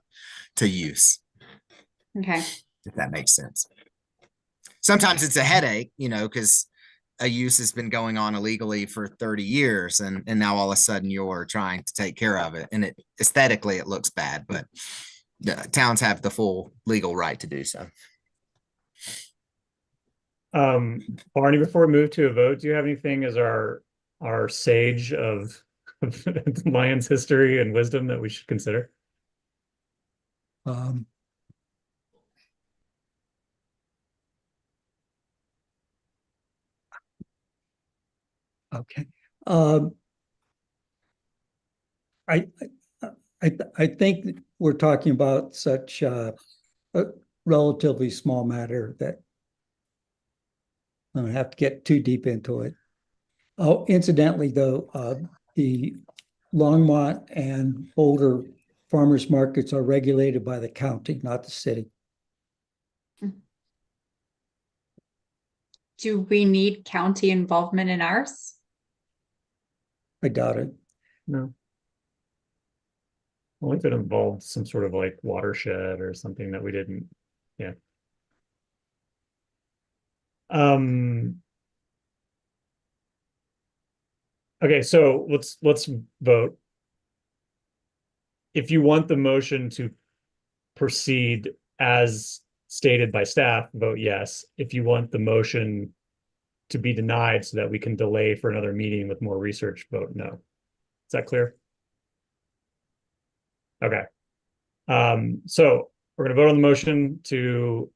use. Okay. If that makes sense. Sometimes it's a headache, you know, because a use has been going on illegally for 30 years and now all of a sudden you're trying to take care of it. And it aesthetically, it looks bad, but the towns have the full legal right to do so. Barney, before we move to a vote, do you have anything as our sage of Lions history and wisdom that we should consider? Okay. I think we're talking about such a relatively small matter that I don't have to get too deep into it. Oh, incidentally, though, the Longmont and Boulder farmers markets are regulated by the county, not the city. Do we need county involvement in ours? I doubt it. No. Only if it involved some sort of like watershed or something that we didn't, yeah. Okay, so let's vote. If you want the motion to proceed as stated by staff, vote yes. If you want the motion to be denied so that we can delay for another meeting with more research, vote no. Is that clear? Okay. So we're going to vote on the motion to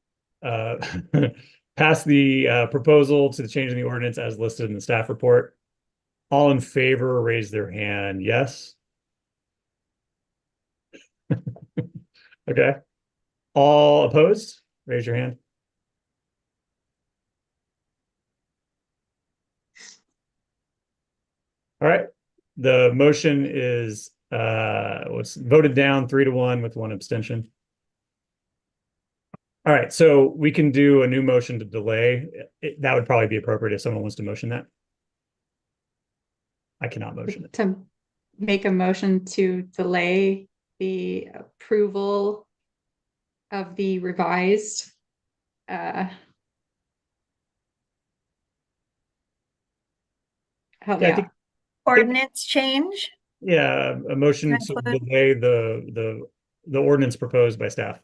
pass the proposal to the change in the ordinance as listed in the staff report. All in favor, raise their hand. Yes. Okay. All opposed, raise your hand. All right. The motion is was voted down 3-1 with 1 abstention. All right, so we can do a new motion to delay. That would probably be appropriate if someone wants to motion that. I cannot motion it. To make a motion to delay the approval of the revised help me Yeah, I out. think, Ordinance change. yeah, a motion to Include- delay the ordinance proposed by staff.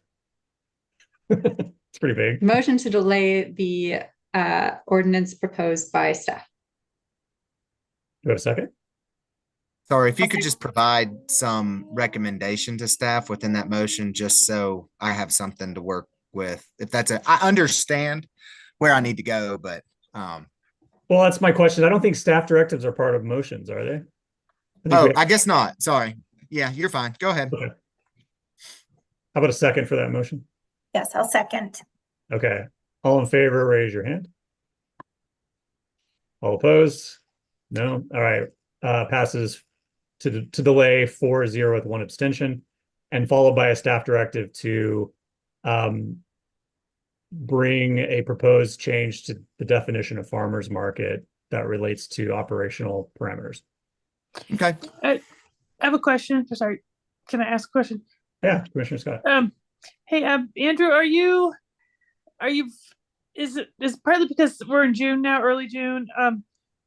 It's pretty big. Motion to delay the ordinance proposed by staff. Do you have a second? Sorry, if you could just provide some recommendation to staff within that motion, just so I have something to work with. If that's I understand where I need to go, but Well, that's my question. I don't think staff directives are part of motions, are they? I think oh, we I guess not. Sorry. Yeah, you're fine. Go ahead. okay. How about a second for that motion? Yes, I'll second. Okay. All in favor, raise your hand. All opposed? No? All right. Passes to delay 4-0 with one abstention, and followed by a staff directive to bring a proposed change to the definition of farmers market that relates to operational parameters. Okay. I have a question. Sorry, can I ask a question? Yeah, Commissioner Scott. Hey, Andrew, are you? Is it partly because we're in June now, early June?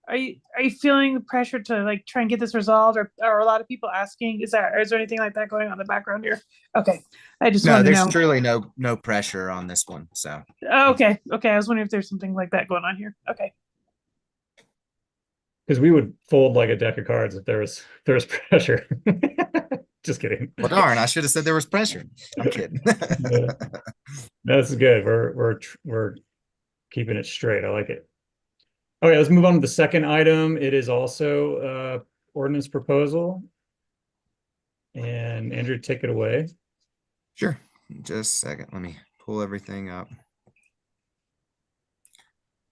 Are you feeling the pressure to like try and get this resolved, or are a lot of people asking? Is there anything like that going on in the background here? Okay, I just No, wanted to there's know. truly no pressure on this one. So Oh, okay, I was wondering if there's something like that going on here. Okay. Because we would fold like a deck of cards if there was pressure. Just kidding. well, darn, I should have said there was pressure. I'm kidding. Yeah. No, this is good. We're keeping it straight. I like it. Okay, let's move on to the second item. It is also ordinance proposal. And Andrew, take it away. Sure. Just a second. Let me pull everything up.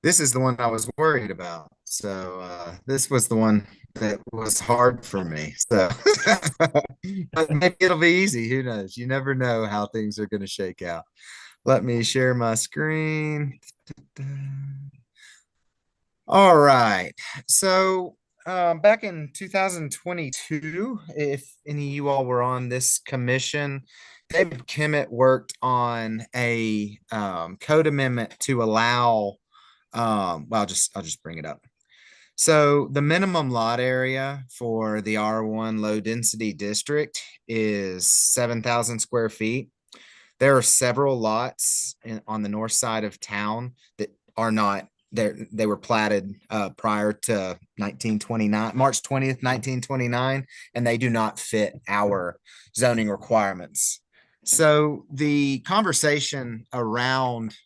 This is the one I was worried about. So this was the one that was hard for me. So but maybe it'll be easy. Who knows? You never know how things are going to shake out. Let me share my screen. All right. So back in 2022, if any of you all were on this commission, David Kimmett worked on a code amendment to allow, well, I'll just bring it up. So the minimum lot area for the R1 low density district is 7,000 square feet. There are several lots on the north side of town that are not there. They were platted prior to 1929, March 20th, 1929, and they do not fit our zoning requirements. So the conversation around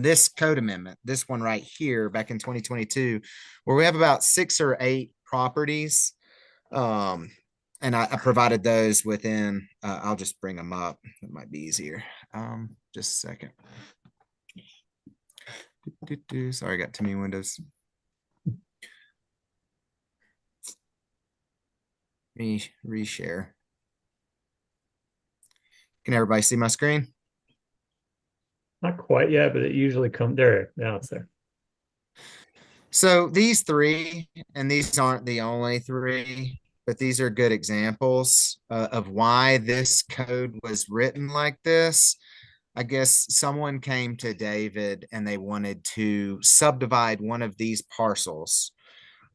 this code amendment, this one right here back in 2022, where we have about 6 or 8 properties. And I provided those within, I'll just bring them up. It might be easier. Just a second. Sorry, I got too many windows. Reshare. Can everybody see my screen? Not quite yet, but it usually comes there. Now it's there. So these 3, and these aren't the only 3, but these are good examples of why this code was written like this. I guess someone came to David and they wanted to subdivide one of these parcels.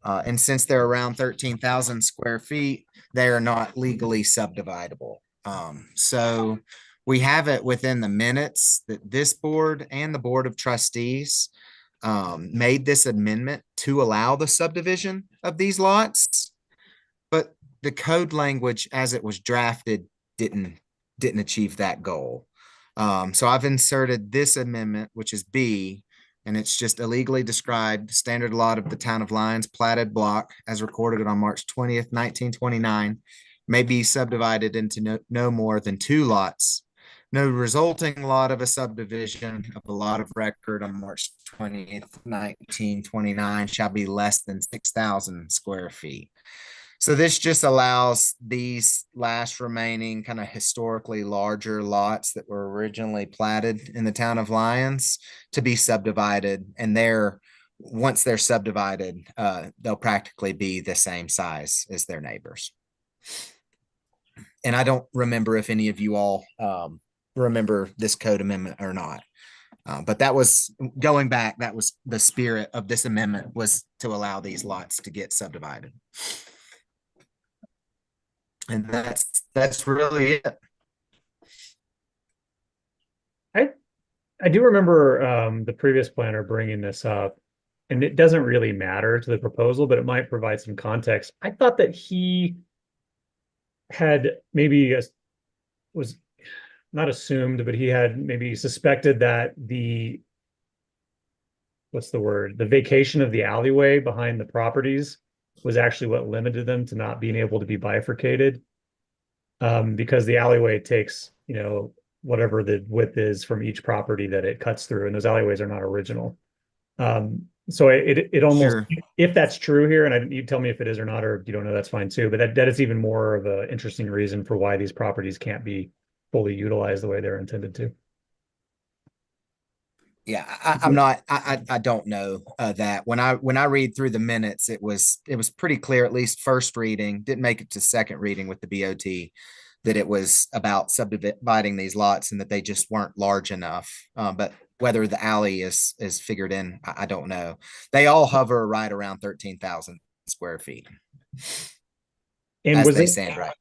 And since they're around 13,000 square feet, they are not legally subdividable. So we have it within the minutes that this board and the Board of Trustees made this amendment to allow the subdivision of these lots. But the code language as it was drafted didn't achieve that goal. So I've inserted this amendment, which is B, and it's just illegally described standard lot of the town of Lyons platted block as recorded on March 20th, 1929, may be subdivided into no more than 2 lots. No resulting lot of a subdivision of a lot of record on March 20th, 1929 shall be less than 6,000 square feet. So this just allows these last remaining kind of historically larger lots that were originally platted in the town of Lyons to be subdivided. And once they're subdivided, they'll practically be the same size as their neighbors. And I don't remember if any of you all remember this code amendment or not. But that was going back, that was the spirit of this amendment, was to allow these lots to get subdivided. And that's really it. I do remember the previous planner bringing this up, and it doesn't really matter to the proposal, but it might provide some context. I thought that he had maybe was not assumed, but he had maybe suspected that what's the word? The vacation of the alleyway behind the properties was actually what limited them to not being able to be bifurcated. Because the alleyway takes, whatever the width is from each property that it cuts through, and those alleyways are not original. So it almost, Sure. if that's true here, and you tell me if it is or not, or you don't know, that's fine too. But that is even more of an interesting reason for why these properties can't be fully utilized the way they're intended to. Yeah, I don't know that. When I read through the minutes, it was pretty clear, at least first reading, didn't make it to second reading with the BOT, that it was about subdividing these lots and that they just weren't large enough. But whether the alley is figured in, I don't know. They all hover right around 13,000 square feet. And as was they this stand right.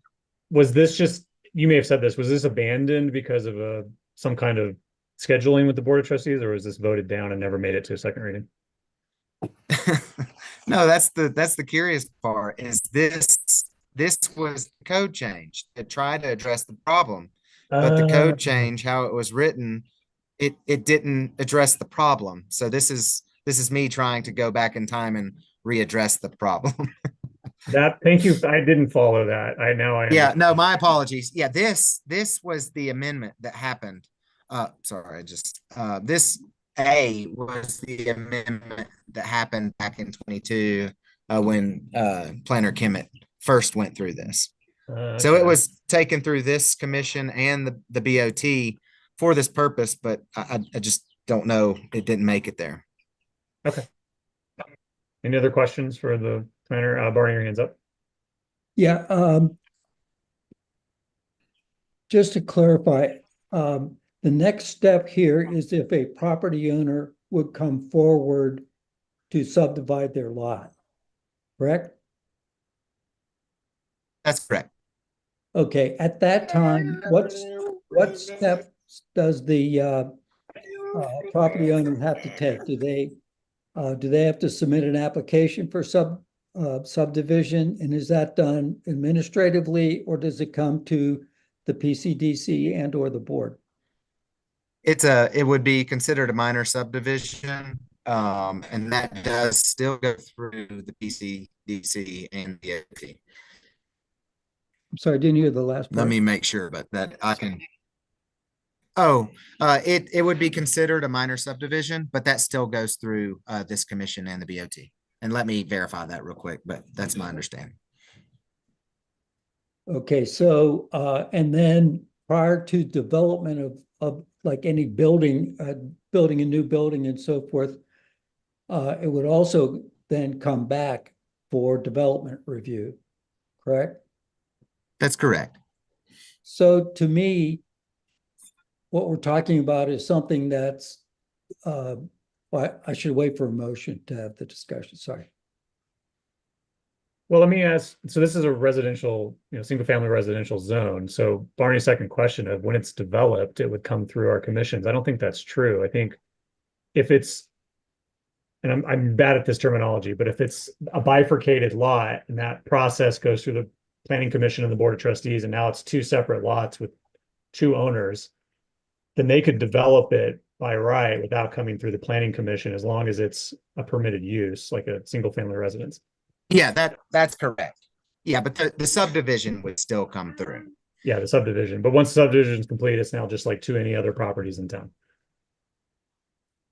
was this just, you may have said this, was this abandoned because of some kind of scheduling with the Board of Trustees, or was this voted down and never made it to a second reading? No, that's the curious part, is this was code change to try to address the problem, but the code change, how it was written, it didn't address the problem. So this is me trying to go back in time and readdress the problem. Thank you. I didn't follow that. Yeah, no, my apologies. Yeah, this was the amendment that happened. Sorry, this A was the amendment that happened back in 22 when Planner Kemet first went through this. So it was taken through this commission and the BOT for this purpose, but I just don't know. It didn't make it there. Okay. Any other questions for the planner? Barney, your hands up. Yeah, just to clarify, the next step here is if a property owner would come forward to subdivide their lot, correct? That's correct. Okay, at that time, what steps does the property owner have to take? Do they have to submit an application for subdivision, and is that done administratively, or does it come to the PCDC and or the board? It would be considered a minor subdivision, and that does still go through the PCDC and the BOT. I'm sorry, I didn't hear the last part. Let me make sure, but that I can. Oh, it would be considered a minor subdivision, but that still goes through this commission and the BOT. And let me verify that real quick, but that's my understanding. Okay, so and then prior to development of like any building, building a new building and so forth, it would also then come back for development review, correct? That's correct. So to me, what we're talking about is something that's, well, I should wait for a motion to have the discussion, sorry. Well, let me ask, so this is a residential, single family residential zone. So Barney's second question of when it's developed, it would come through our commissions. I don't think that's true. I think if it's, and I'm bad at this terminology, but if it's a bifurcated lot and that process goes through the planning commission and the board of trustees, and now it's two separate lots with two owners, then they could develop it by right without coming through the planning commission, as long as it's a permitted use, like a single family residence. Yeah, that's correct. Yeah, but the subdivision would still come through. Yeah, the subdivision. But once the subdivision is complete, it's now just like to any other properties in town.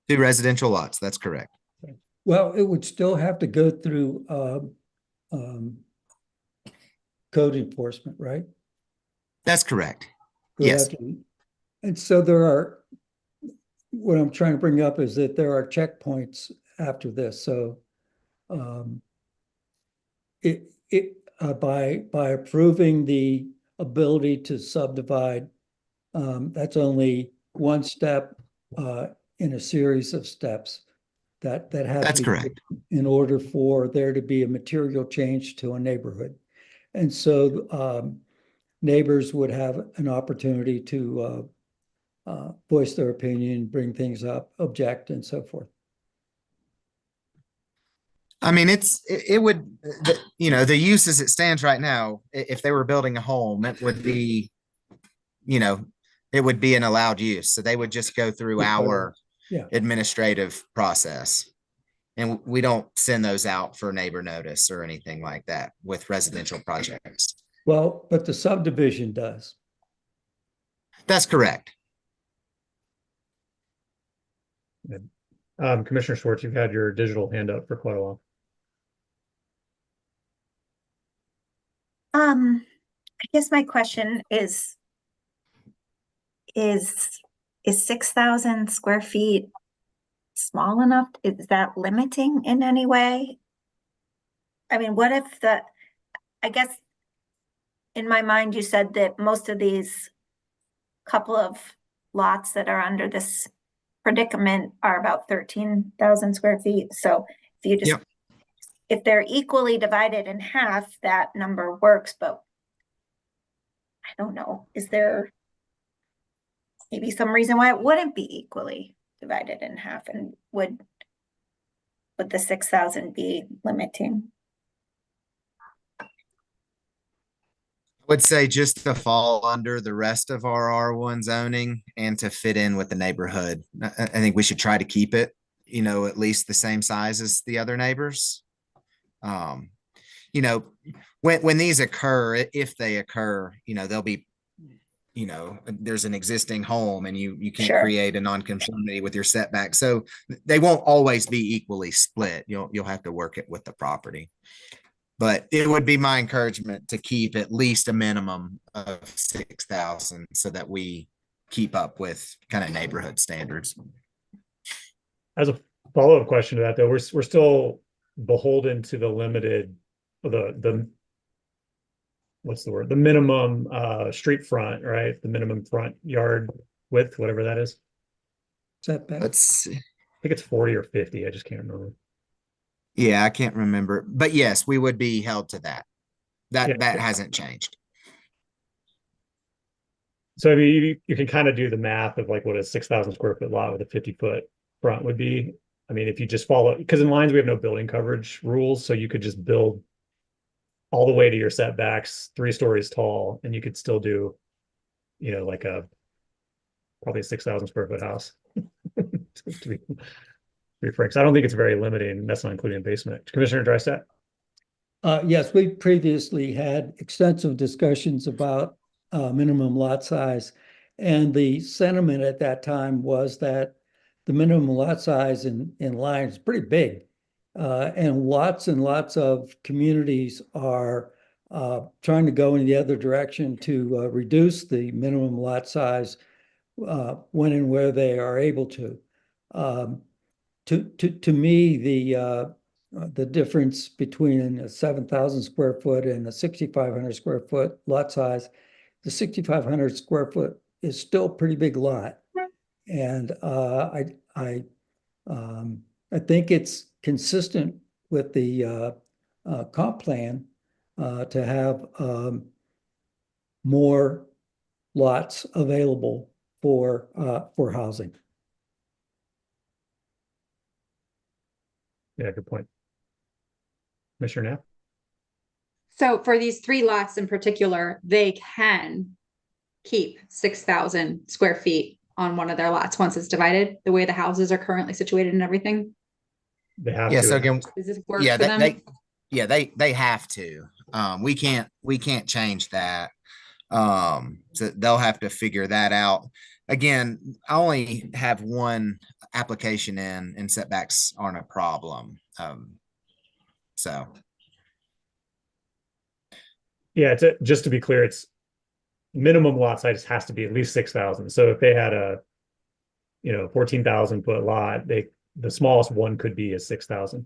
Two residential lots, that's correct. Well, it would still have to go through code enforcement, right? That's correct. It would Yes. have to- And so what I'm trying to bring up is that there are checkpoints after this, so by approving the ability to subdivide, that's only one step in a series of steps that have That's to be correct. in order for there to be a material change to a neighborhood. And so neighbors would have an opportunity to voice their opinion, bring things up, object, and so forth. I mean, it would, you know, the use as it stands right now, if they were building a home, it would be, you know, it would be an allowed use. So they would just go through our Yeah. administrative process. And we don't send those out for neighbor notice or anything like that with residential projects. Well, but the subdivision does. That's correct. Commissioner Schwartz, you've had your digital hand up for quite a while. I guess my question is 6,000 square feet small enough? Is that limiting in any way? I mean, what if I guess in my mind, you said that most of these couple of lots that are under this predicament are about 13,000 square feet. So if you just, Yep. if they're equally divided in half, that number works, but I don't know, is there maybe some reason why it wouldn't be equally divided in half, and would the 6,000 be limiting? Would say just to fall under the rest of our R1 zoning and to fit in with the neighborhood. I think we should try to keep it, you know, at least the same size as the other neighbors. You know, when these occur, if they occur, you know, they'll be, you know, there's an existing home and you can't Sure. create a nonconformity with your setback. So they won't always be equally split. You'll have to work it with the property. But it would be my encouragement to keep at least a minimum of 6,000 so that we keep up with kind of neighborhood standards. As a follow-up question to that, though, we're still beholden to the limited, the what's the word? The minimum street front, right? The minimum front yard width, whatever that is. Setback. Let's see. I think it's 40 or 50. I just can't remember. Yeah, I can't remember, but yes, we would be held to that. Yeah. That hasn't changed. So I mean, you can kind of do the math of like what a 6,000 square foot lot with a 50-foot front would be. I mean, if you just follow, because in lines we have no building coverage rules, so you could just build all the way to your setbacks, 3 stories tall, and you could still do, you know, like probably a 6,000 square foot house. to be frank, so I don't think it's very limiting. That's not including a basement. Commissioner Drysdale? Yes, we previously had extensive discussions about minimum lot size. And the sentiment at that time was that the minimum lot size in line is pretty big. And lots of communities are trying to go in the other direction to reduce the minimum lot size when and where they are able to. To me, the difference between a 7,000 square foot and a 6,500 square foot lot size, the 6,500 square foot is still a pretty big lot. And I think it's consistent with the comp plan to have more lots available for housing. Yeah, good point. Commissioner Knapp? So for these 3 lots in particular, they can keep 6,000 square feet on one of their lots once it's divided, the way the houses are currently situated and everything. They have Yeah, to. so again, Does this work yeah, for them? they have to. We can't change that. So they'll have to figure that out. Again, I only have one application in, and setbacks aren't a problem. So Yeah, just to be clear, it's minimum lot size has to be at least 6,000. So if they had a, 14,000 foot lot, the smallest one could be a 6,000.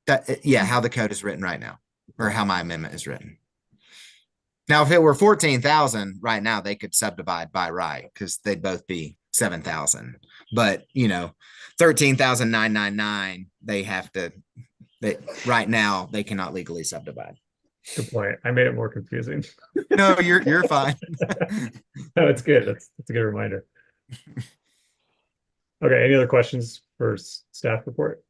that, yeah, how the code is written right now, or how my amendment is written. Now, if it were 14,000 right now, they could subdivide by right because they'd both be 7,000. But 13,999, they have to. Right now they cannot legally subdivide. Good point. I made it more confusing. No, you're fine. No, it's good. That's a good reminder. Okay, any other questions for staff report?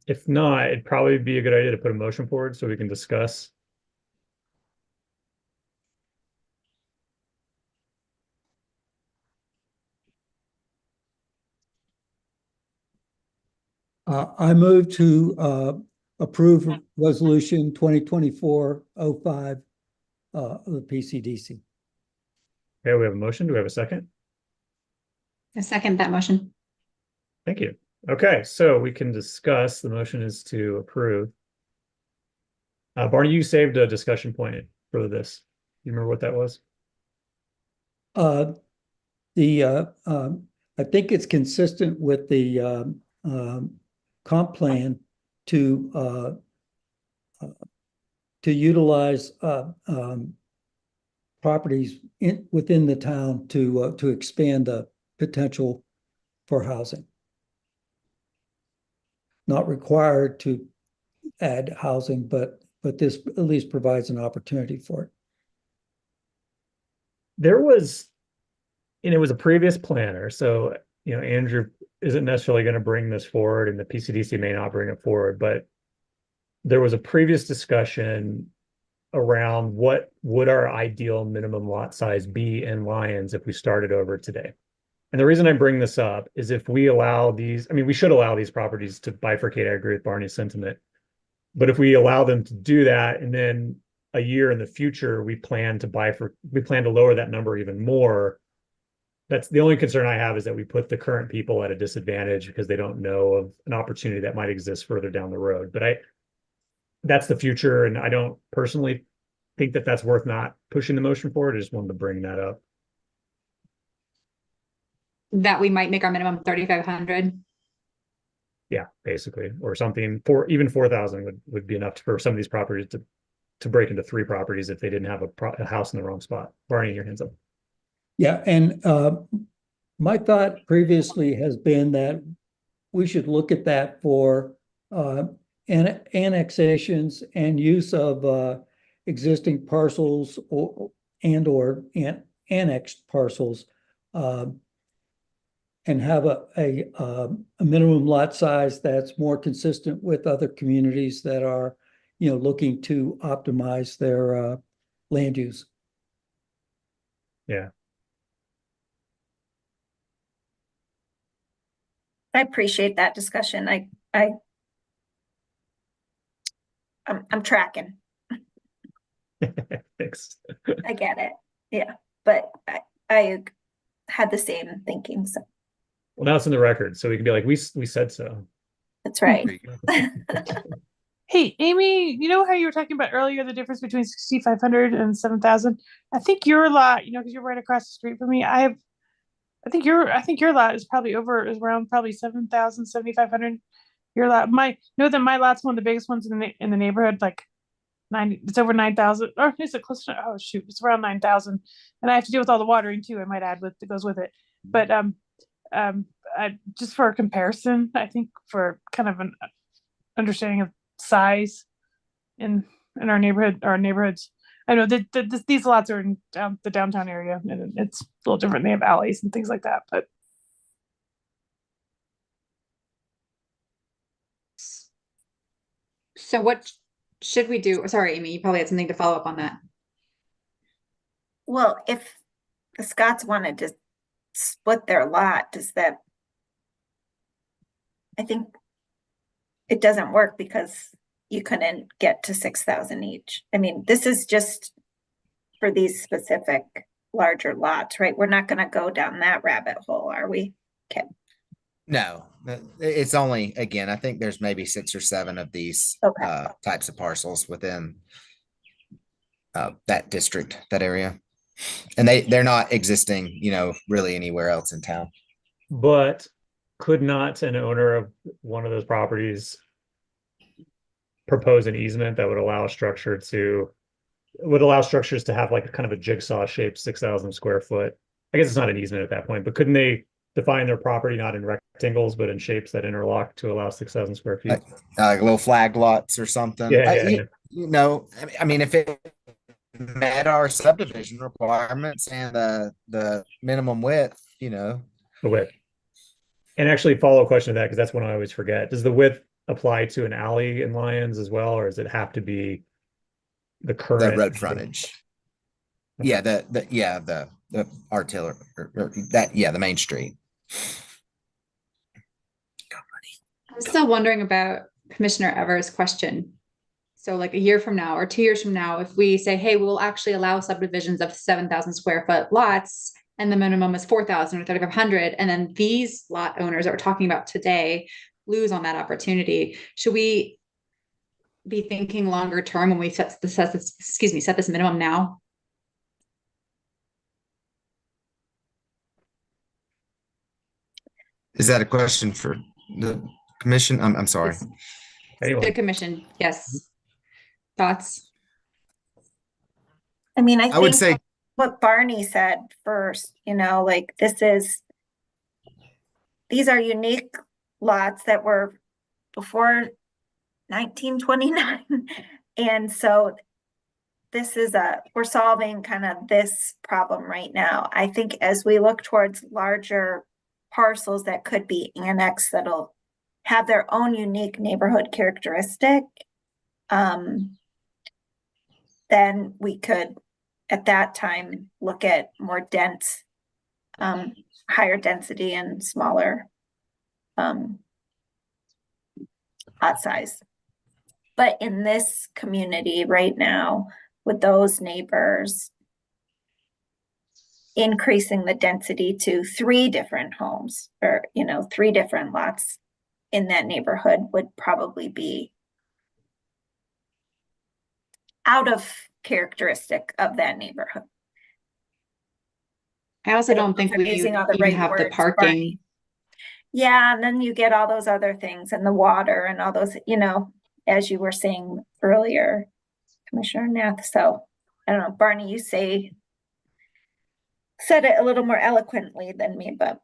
If not, it'd probably be a good idea to put a motion forward so we can discuss. I move to approve resolution 2024-05 of the PCDC. Okay, we have a motion. Do we have a second? I second that motion. Thank you. Okay, so we can discuss. The motion is to approve. Barney, you saved a discussion point for this. You remember what that was? I think it's consistent with the comp plan to utilize properties within the town to expand the potential for housing. Not required to add housing, but this at least provides an opportunity for it. There was, and it was a previous planner, so Andrew isn't necessarily going to bring this forward, and the PCDC may not bring it forward, but there was a previous discussion around what would our ideal minimum lot size be in Lyons if we started over today. And the reason I bring this up is if we allow these, I mean, we should allow these properties to bifurcate. I agree with Barney's sentiment. But if we allow them to do that, and then a year in the future, we plan to lower that number even more. That's the only concern I have, is that we put the current people at a disadvantage because they don't know of an opportunity that might exist further down the road. But that's the future. And I don't personally think that that's worth not pushing the motion forward. I just wanted to bring that up. That we might make our minimum 3,500. Yeah, basically, or something. For even 4,000 would be enough for some of these properties to break into 3 properties if they didn't have a house in the wrong spot. Barney, your hands up. Yeah, and my thought previously has been that we should look at that for annexations and use of existing parcels or annexed parcels, and have a minimum lot size that's more consistent with other communities that are, looking to optimize their land use. Yeah. I appreciate that discussion. I'm tracking. Thanks. I get it. Yeah, but I had the same thinking. So Well, now it's in the record, so we can be like, we said so. that's right. Hey, Amy, you know how you were talking about earlier, the difference between 6,500 and 7,000? I think your lot, because you're right across the street from me, I think your lot is around probably 7,000, 7,500. Your lot, my lot's one of the biggest ones in the neighborhood, like 90, it's over 9,000, or is it close to, oh shoot, it's around 9,000. And I have to deal with all the watering too, I might add, that goes with it. But just for a comparison, I think for kind of an understanding of size in our neighborhoods. I know that these lots are in the downtown area, and it's a little different. They have alleys and things like that, but So what should we do? Sorry, Amy, you probably had something to follow up on that. Well, if the Scots wanted to split their lot, I think it doesn't work because you couldn't get to 6,000 each. I mean, this is just for these specific larger lots, right? We're not going to go down that rabbit hole, are we? Okay. No, it's only, again, I think there's maybe 6 or 7 of these types of parcels within that district, that area. And they're not existing, really anywhere else in town. But could not an owner of one of those properties propose an easement that would allow a structure to would allow structures to have like a kind of a jigsaw shaped 6,000 square foot. I guess it's not an easement at that point, but couldn't they define their property not in rectangles but in shapes that interlock to allow 6,000 square feet? Like little flag lots or something. Yeah, yeah, yeah. You know, I mean, if it met our subdivision requirements and the minimum width, you know. The width. And actually, follow-up question to that, because that's one I always forget. Does the width apply to an alley in Lyons as well, or does it have to be the current The road frontage. Yeah, the artillery or that, yeah, the main street. I'm still wondering about Commissioner Evers' question. So like a year from now or 2 years from now, if we say, hey, we'll actually allow subdivisions of 7,000 square foot lots and the minimum is 4,000 or 3,500, and then these lot owners that we're talking about today lose on that opportunity, should we be thinking longer term when we set this minimum now? Is that a question for the commission? I'm sorry. It's Anyone? the commission, yes. Thoughts? I mean, I would say, what Barney said first, you know, like these are unique lots that were before 1929. And so we're solving kind of this problem right now. I think as we look towards larger parcels that could be annexed, that'll have their own unique neighborhood characteristic, then we could at that time look at more dense, higher density and smaller lot size. But in this community right now, with those neighbors, increasing the density to 3 different homes or, 3 different lots in that neighborhood would probably be out of characteristic of that neighborhood. I also don't think we Using all the even right have the words, parking. Barney. Yeah, and then you get all those other things and the water and all those, as you were saying earlier, Commissioner Nath. So I don't know, Barney, you said it a little more eloquently than me, but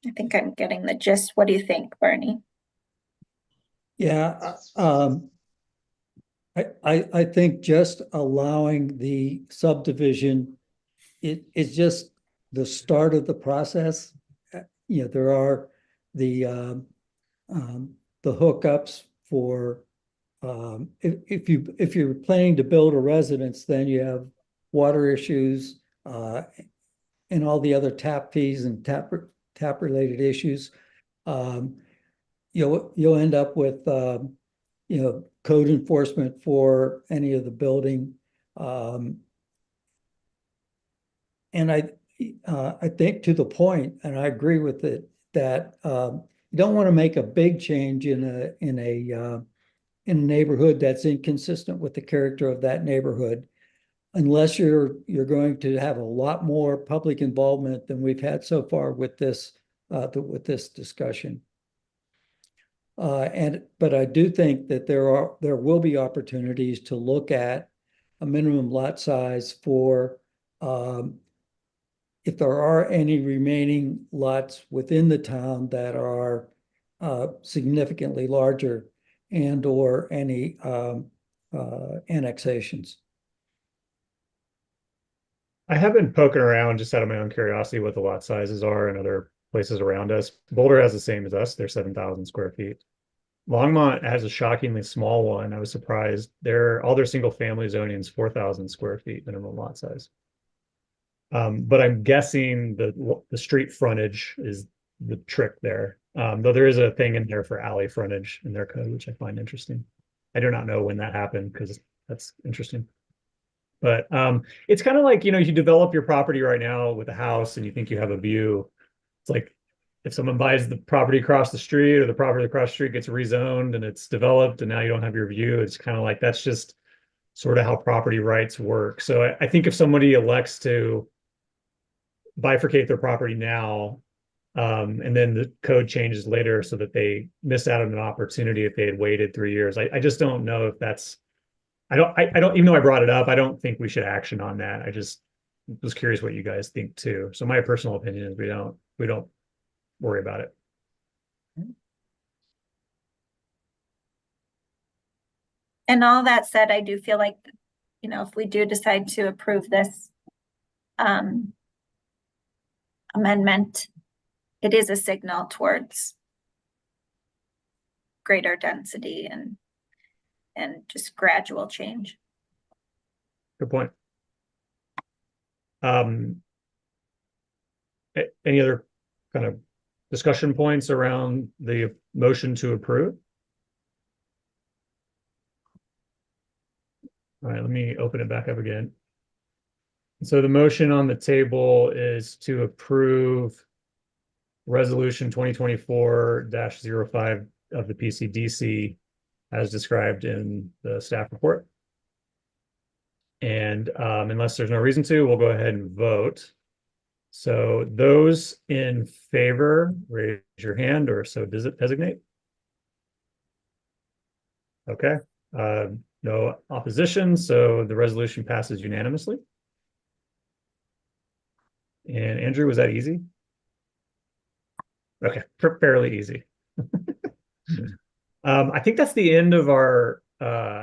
I think I'm getting the gist. What do you think, Barney? Yeah, I think just allowing the subdivision, it's just the start of the process. There are the hookups for if you're planning to build a residence, then you have water issues and all the other tap fees and tap related issues. You'll end up with code enforcement for any of the building. And I think to the point, and I agree with it, that you don't want to make a big change in a neighborhood that's inconsistent with the character of that neighborhood, unless you're going to have a lot more public involvement than we've had so far with this discussion. But I do think that there will be opportunities to look at a minimum lot size for if there are any remaining lots within the town that are significantly larger and or any annexations. I have been poking around just out of my own curiosity what the lot sizes are in other places around us. Boulder has the same as us. They're 7,000 square feet. Longmont has a shockingly small one. I was surprised. All their single family zoning is 4,000 square feet minimum lot size. But I'm guessing the street frontage is the trick there. Though there is a thing in there for alley frontage in their code, which I find interesting. I do not know when that happened because that's interesting. But it's kind of like, you develop your property right now with a house and you think you have a view. It's like if someone buys the property across the street or the property across the street gets rezoned and it's developed and now you don't have your view, it's kind of like that's just sort of how property rights work. So I think if somebody elects to bifurcate their property now, And then the code changes later so that they miss out on an opportunity if they had waited 3 years. I just don't know if that's, I don't, even though I brought it up, I don't think we should action on that. I just was curious what you guys think too. So my personal opinion is we don't worry about it. And all that said, I do feel like, you know, if we do decide to approve this amendment, it is a signal towards greater density and just gradual change. Good point. Any other kind of discussion points around the motion to approve? All right, let me open it back up again. So the motion on the table is to approve Resolution 2024-05 of the PCDC as described in the staff report. And unless there's no reason to, we'll go ahead and vote. So those in favor, raise your hand, or so does it designate. Okay, no opposition, so the resolution passes unanimously. And Andrew, was that easy? Okay, fairly easy. I think that's the end of our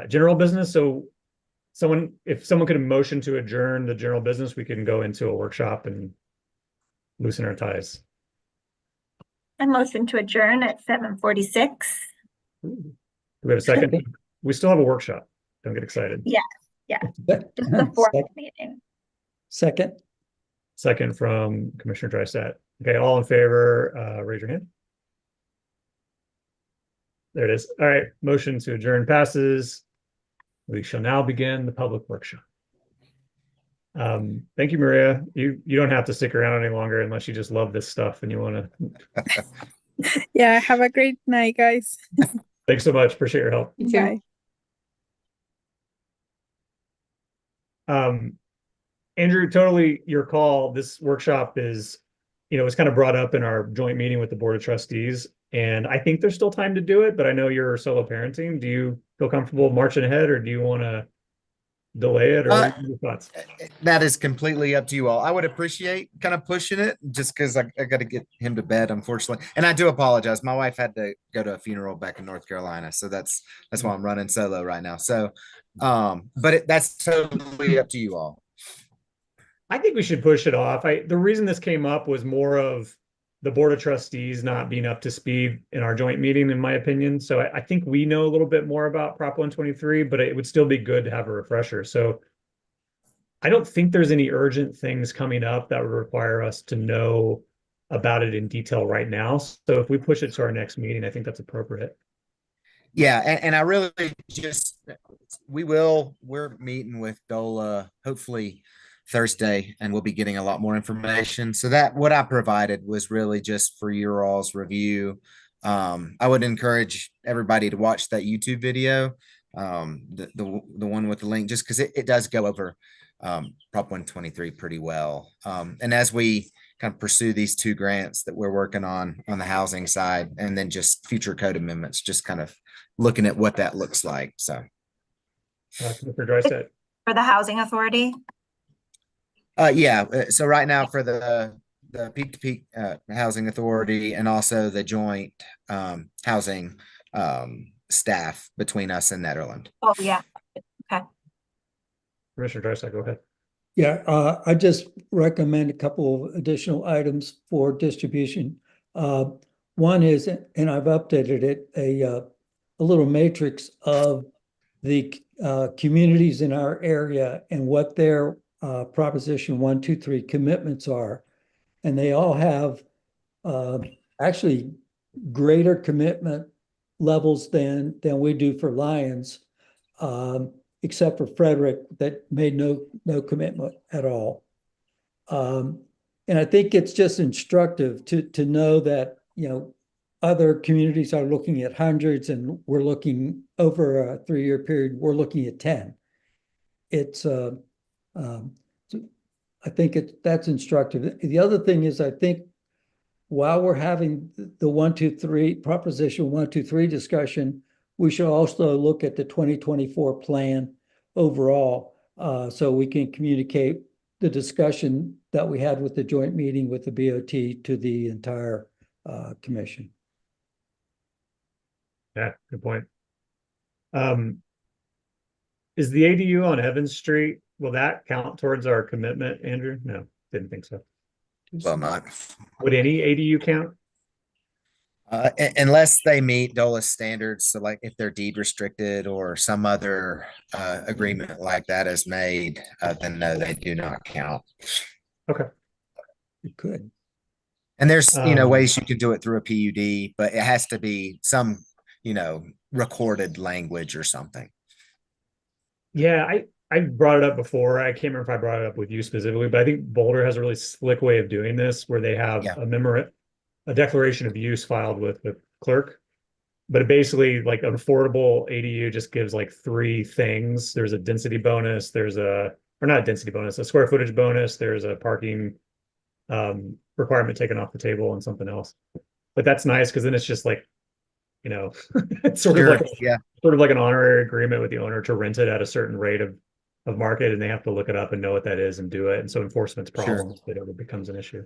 general business. So if someone could motion to adjourn the general business, we can go into a workshop and loosen our ties. I motion to adjourn at 7:46. Do we have a second? We still have a workshop. Don't get excited. Yeah, just the fourth Second. meeting. Second, Second from Commissioner Drysdale. Okay, all in favor, raise your hand. There it is. All right, motion to adjourn passes. We shall now begin the public workshop. Thank you, Maria. You don't have to stick around any longer unless you just love this stuff and you want to. Yeah, have a great night, guys. Thanks so much. Appreciate your help. You too. Bye. Andrew, totally your call. This workshop is, it's kind of brought up in our joint meeting with the Board of Trustees. And I think there's still time to do it, but I know you're solo parenting. Do you feel comfortable marching ahead, or do you want to delay it, or what are your thoughts? That is completely up to you all. I would appreciate kind of pushing it just because I got to get him to bed, unfortunately. And I do apologize. My wife had to go to a funeral back in North Carolina. So that's why I'm running solo right now. So, but that's totally up to you all. I think we should push it off. The reason this came up was more of the Board of Trustees not being up to speed in our joint meeting, in my opinion. So I think we know a little bit more about Prop 123, but it would still be good to have a refresher. So I don't think there's any urgent things coming up that would require us to know about it in detail right now. So if we push it to our next meeting, I think that's appropriate. Yeah, and I really we're meeting with DOLA hopefully Thursday, and we'll be getting a lot more information. So that what I provided was really just for your all's review. I would encourage everybody to watch that YouTube video, the one with the link, just because it does go over Prop 123 pretty well. And as we kind of pursue these two grants that we're working on the housing side, and then just future code amendments, just kind of looking at what that looks like. So Mr. Drysdale. For the housing authority? Yeah. So right now for the Peak to Peak Housing Authority, and also the joint housing staff between us and Nederland. Oh, yeah. Okay. Commissioner Drysdale, go ahead. yeah, I just recommend a couple of additional items for distribution. One is, and I've updated it, a little matrix of the communities in our area and what their Proposition 1, 2, 3 commitments are. And they all have actually greater commitment levels than we do for Lions, except for Frederick, that made no commitment at all. And I think it's just instructive to know that, other communities are looking at hundreds, and we're looking over a 3-year period, we're looking at 10. It's I think that's instructive. The other thing is, I think while we're having the 1, 2, 3 proposition 1, 2, 3 discussion, we should also look at the 2024 plan overall, so we can communicate the discussion that we had with the joint meeting with the BOT to the entire commission. Yeah, good point. Is the ADU on Evans Street, will that count towards our commitment, Andrew? No, didn't think so. Well, not. Would any ADU count? Unless they meet DOLA standards, so like if they're deed restricted or some other agreement like that is made, then no, they do not count. It could. And there's, Um, ways you could do it through a PUD, but it has to be some, recorded language or something. Yeah, I brought it up before. I can't remember if I brought it up with you specifically, but I think Boulder has a really slick way of doing this where they have Yeah. a declaration of use filed with the clerk. But it basically, like, an affordable ADU just gives like 3 things. There's a density bonus, or not a density bonus, a square footage bonus, there's a parking requirement taken off the table, and something else. But that's nice because then it's just like, it's sort of Sure, like yeah, sort of like an honorary agreement with the owner to rent it at a certain rate of market, and they have to look it up and know what that is and do it. And so enforcement's Sure. problems if it ever becomes an issue.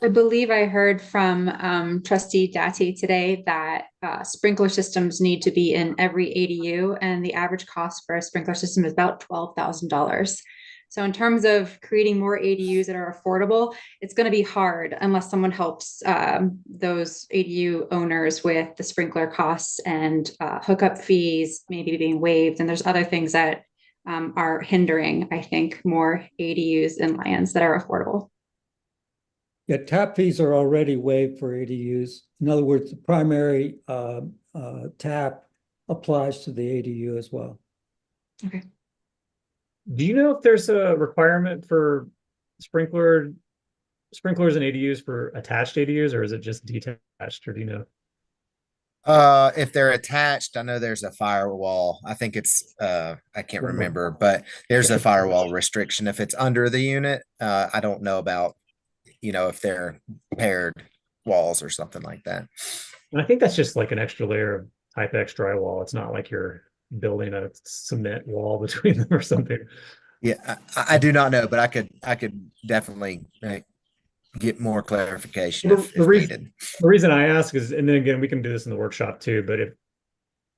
I believe I heard from trustee Dati today that sprinkler systems need to be in every ADU, and the average cost for a sprinkler system is about $12,000. So in terms of creating more ADUs that are affordable, it's going to be hard unless someone helps those ADU owners with the sprinkler costs and hookup fees maybe being waived. And there's other things that are hindering, I think, more ADUs in Lyons that are affordable. Yeah, tap fees are already waived for ADUs. In other words, the primary tap applies to the ADU as well. Okay. Do you know if there's a requirement for sprinklers and ADUs for attached ADUs, or is it just detached, or do you know? if they're attached, I know there's a firewall. I think it's I can't Right. remember, but there's a firewall restriction if it's under the unit. I don't know about, if they're paired walls or something like that. And I think that's just like an extra layer of type X drywall. It's not like you're building a cement wall between them or something. Yeah, I do not know, but I could definitely get more clarification The- if the reason- needed. The reason I ask is, and then again, we can do this in the workshop too, but if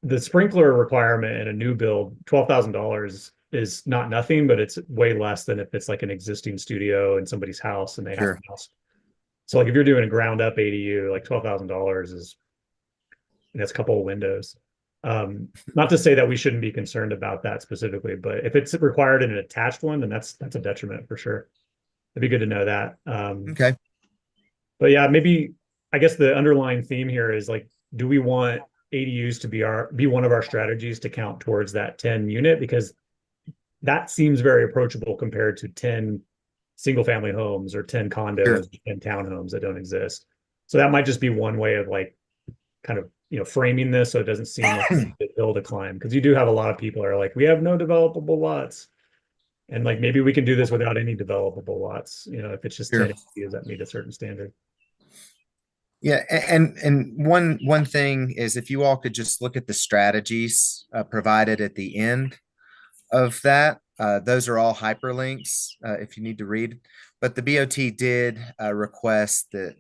the sprinkler requirement in a new build, $12,000 is not nothing, but it's way less than if it's like an existing studio in somebody's house and they have Sure. a house. So like if you're doing a ground up ADU, like $12,000 is, that's a couple of windows. Not to say that we shouldn't be concerned about that specifically, but if it's required in an attached one, then that's a detriment for sure. It'd be good to know that. Okay. But yeah, maybe I guess the underlying theme here is like, do we want ADUs to be one of our strategies to count towards that 10 unit? Because that seems very approachable compared to 10 single family homes or 10 condos, Sure. 10 townhomes that don't exist. So that might just be one way of like kind of, framing this so it doesn't seem like a hill to climb. Because you do have a lot of people are like, we have no developable lots. And like maybe we can do this without any developable lots, if it's just Sure. 10 ADUs that meet a certain standard. Yeah, and one thing is if you all could just look at the strategies provided at the end of that, those are all hyperlinks if you need to read. But the BOT did request that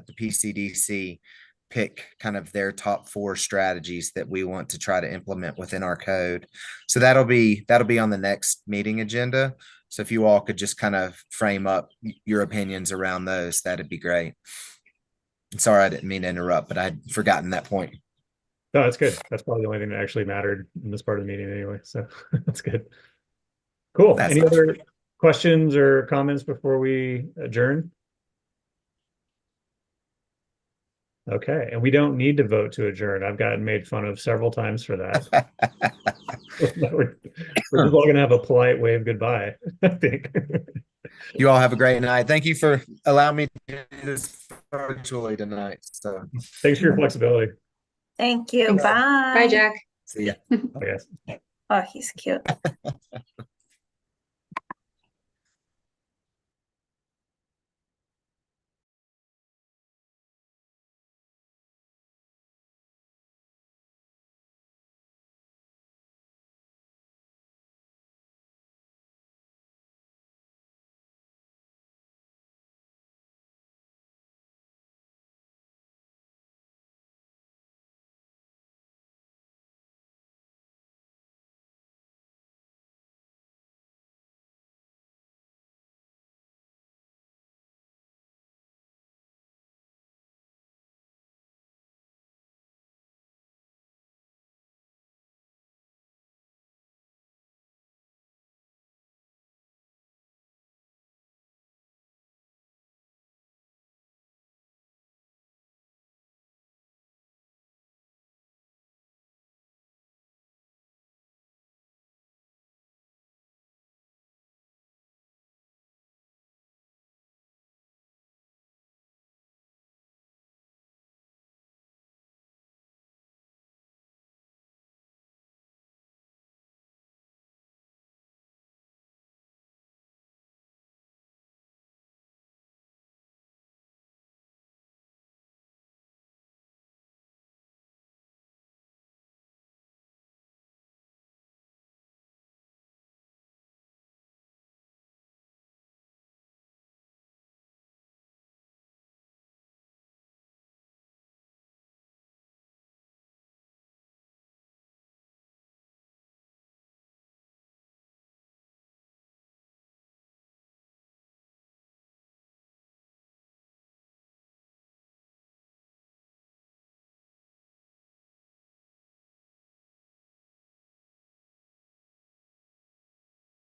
the PCDC pick kind of their top 4 strategies that we want to try to implement within our code. So that'll be on the next meeting agenda. So if you all could just kind of frame up your opinions around those, that'd be great. Sorry, I didn't mean to interrupt, but I'd forgotten that point. No, that's good. That's probably the only thing that actually mattered in this part of the meeting anyway. So that's good. Cool. That's Any nice. other questions or comments before we adjourn? Okay, and we don't need to vote to adjourn. I've gotten made fun of several times for that. We're just all gonna have a polite wave goodbye, I think. You all have a great night. Thank you for allowing me to do this virtually tonight. So Thanks for your flexibility, Thank you. Thanks. Bye. Bye, Jack. see ya. I guess. Oh, he's cute.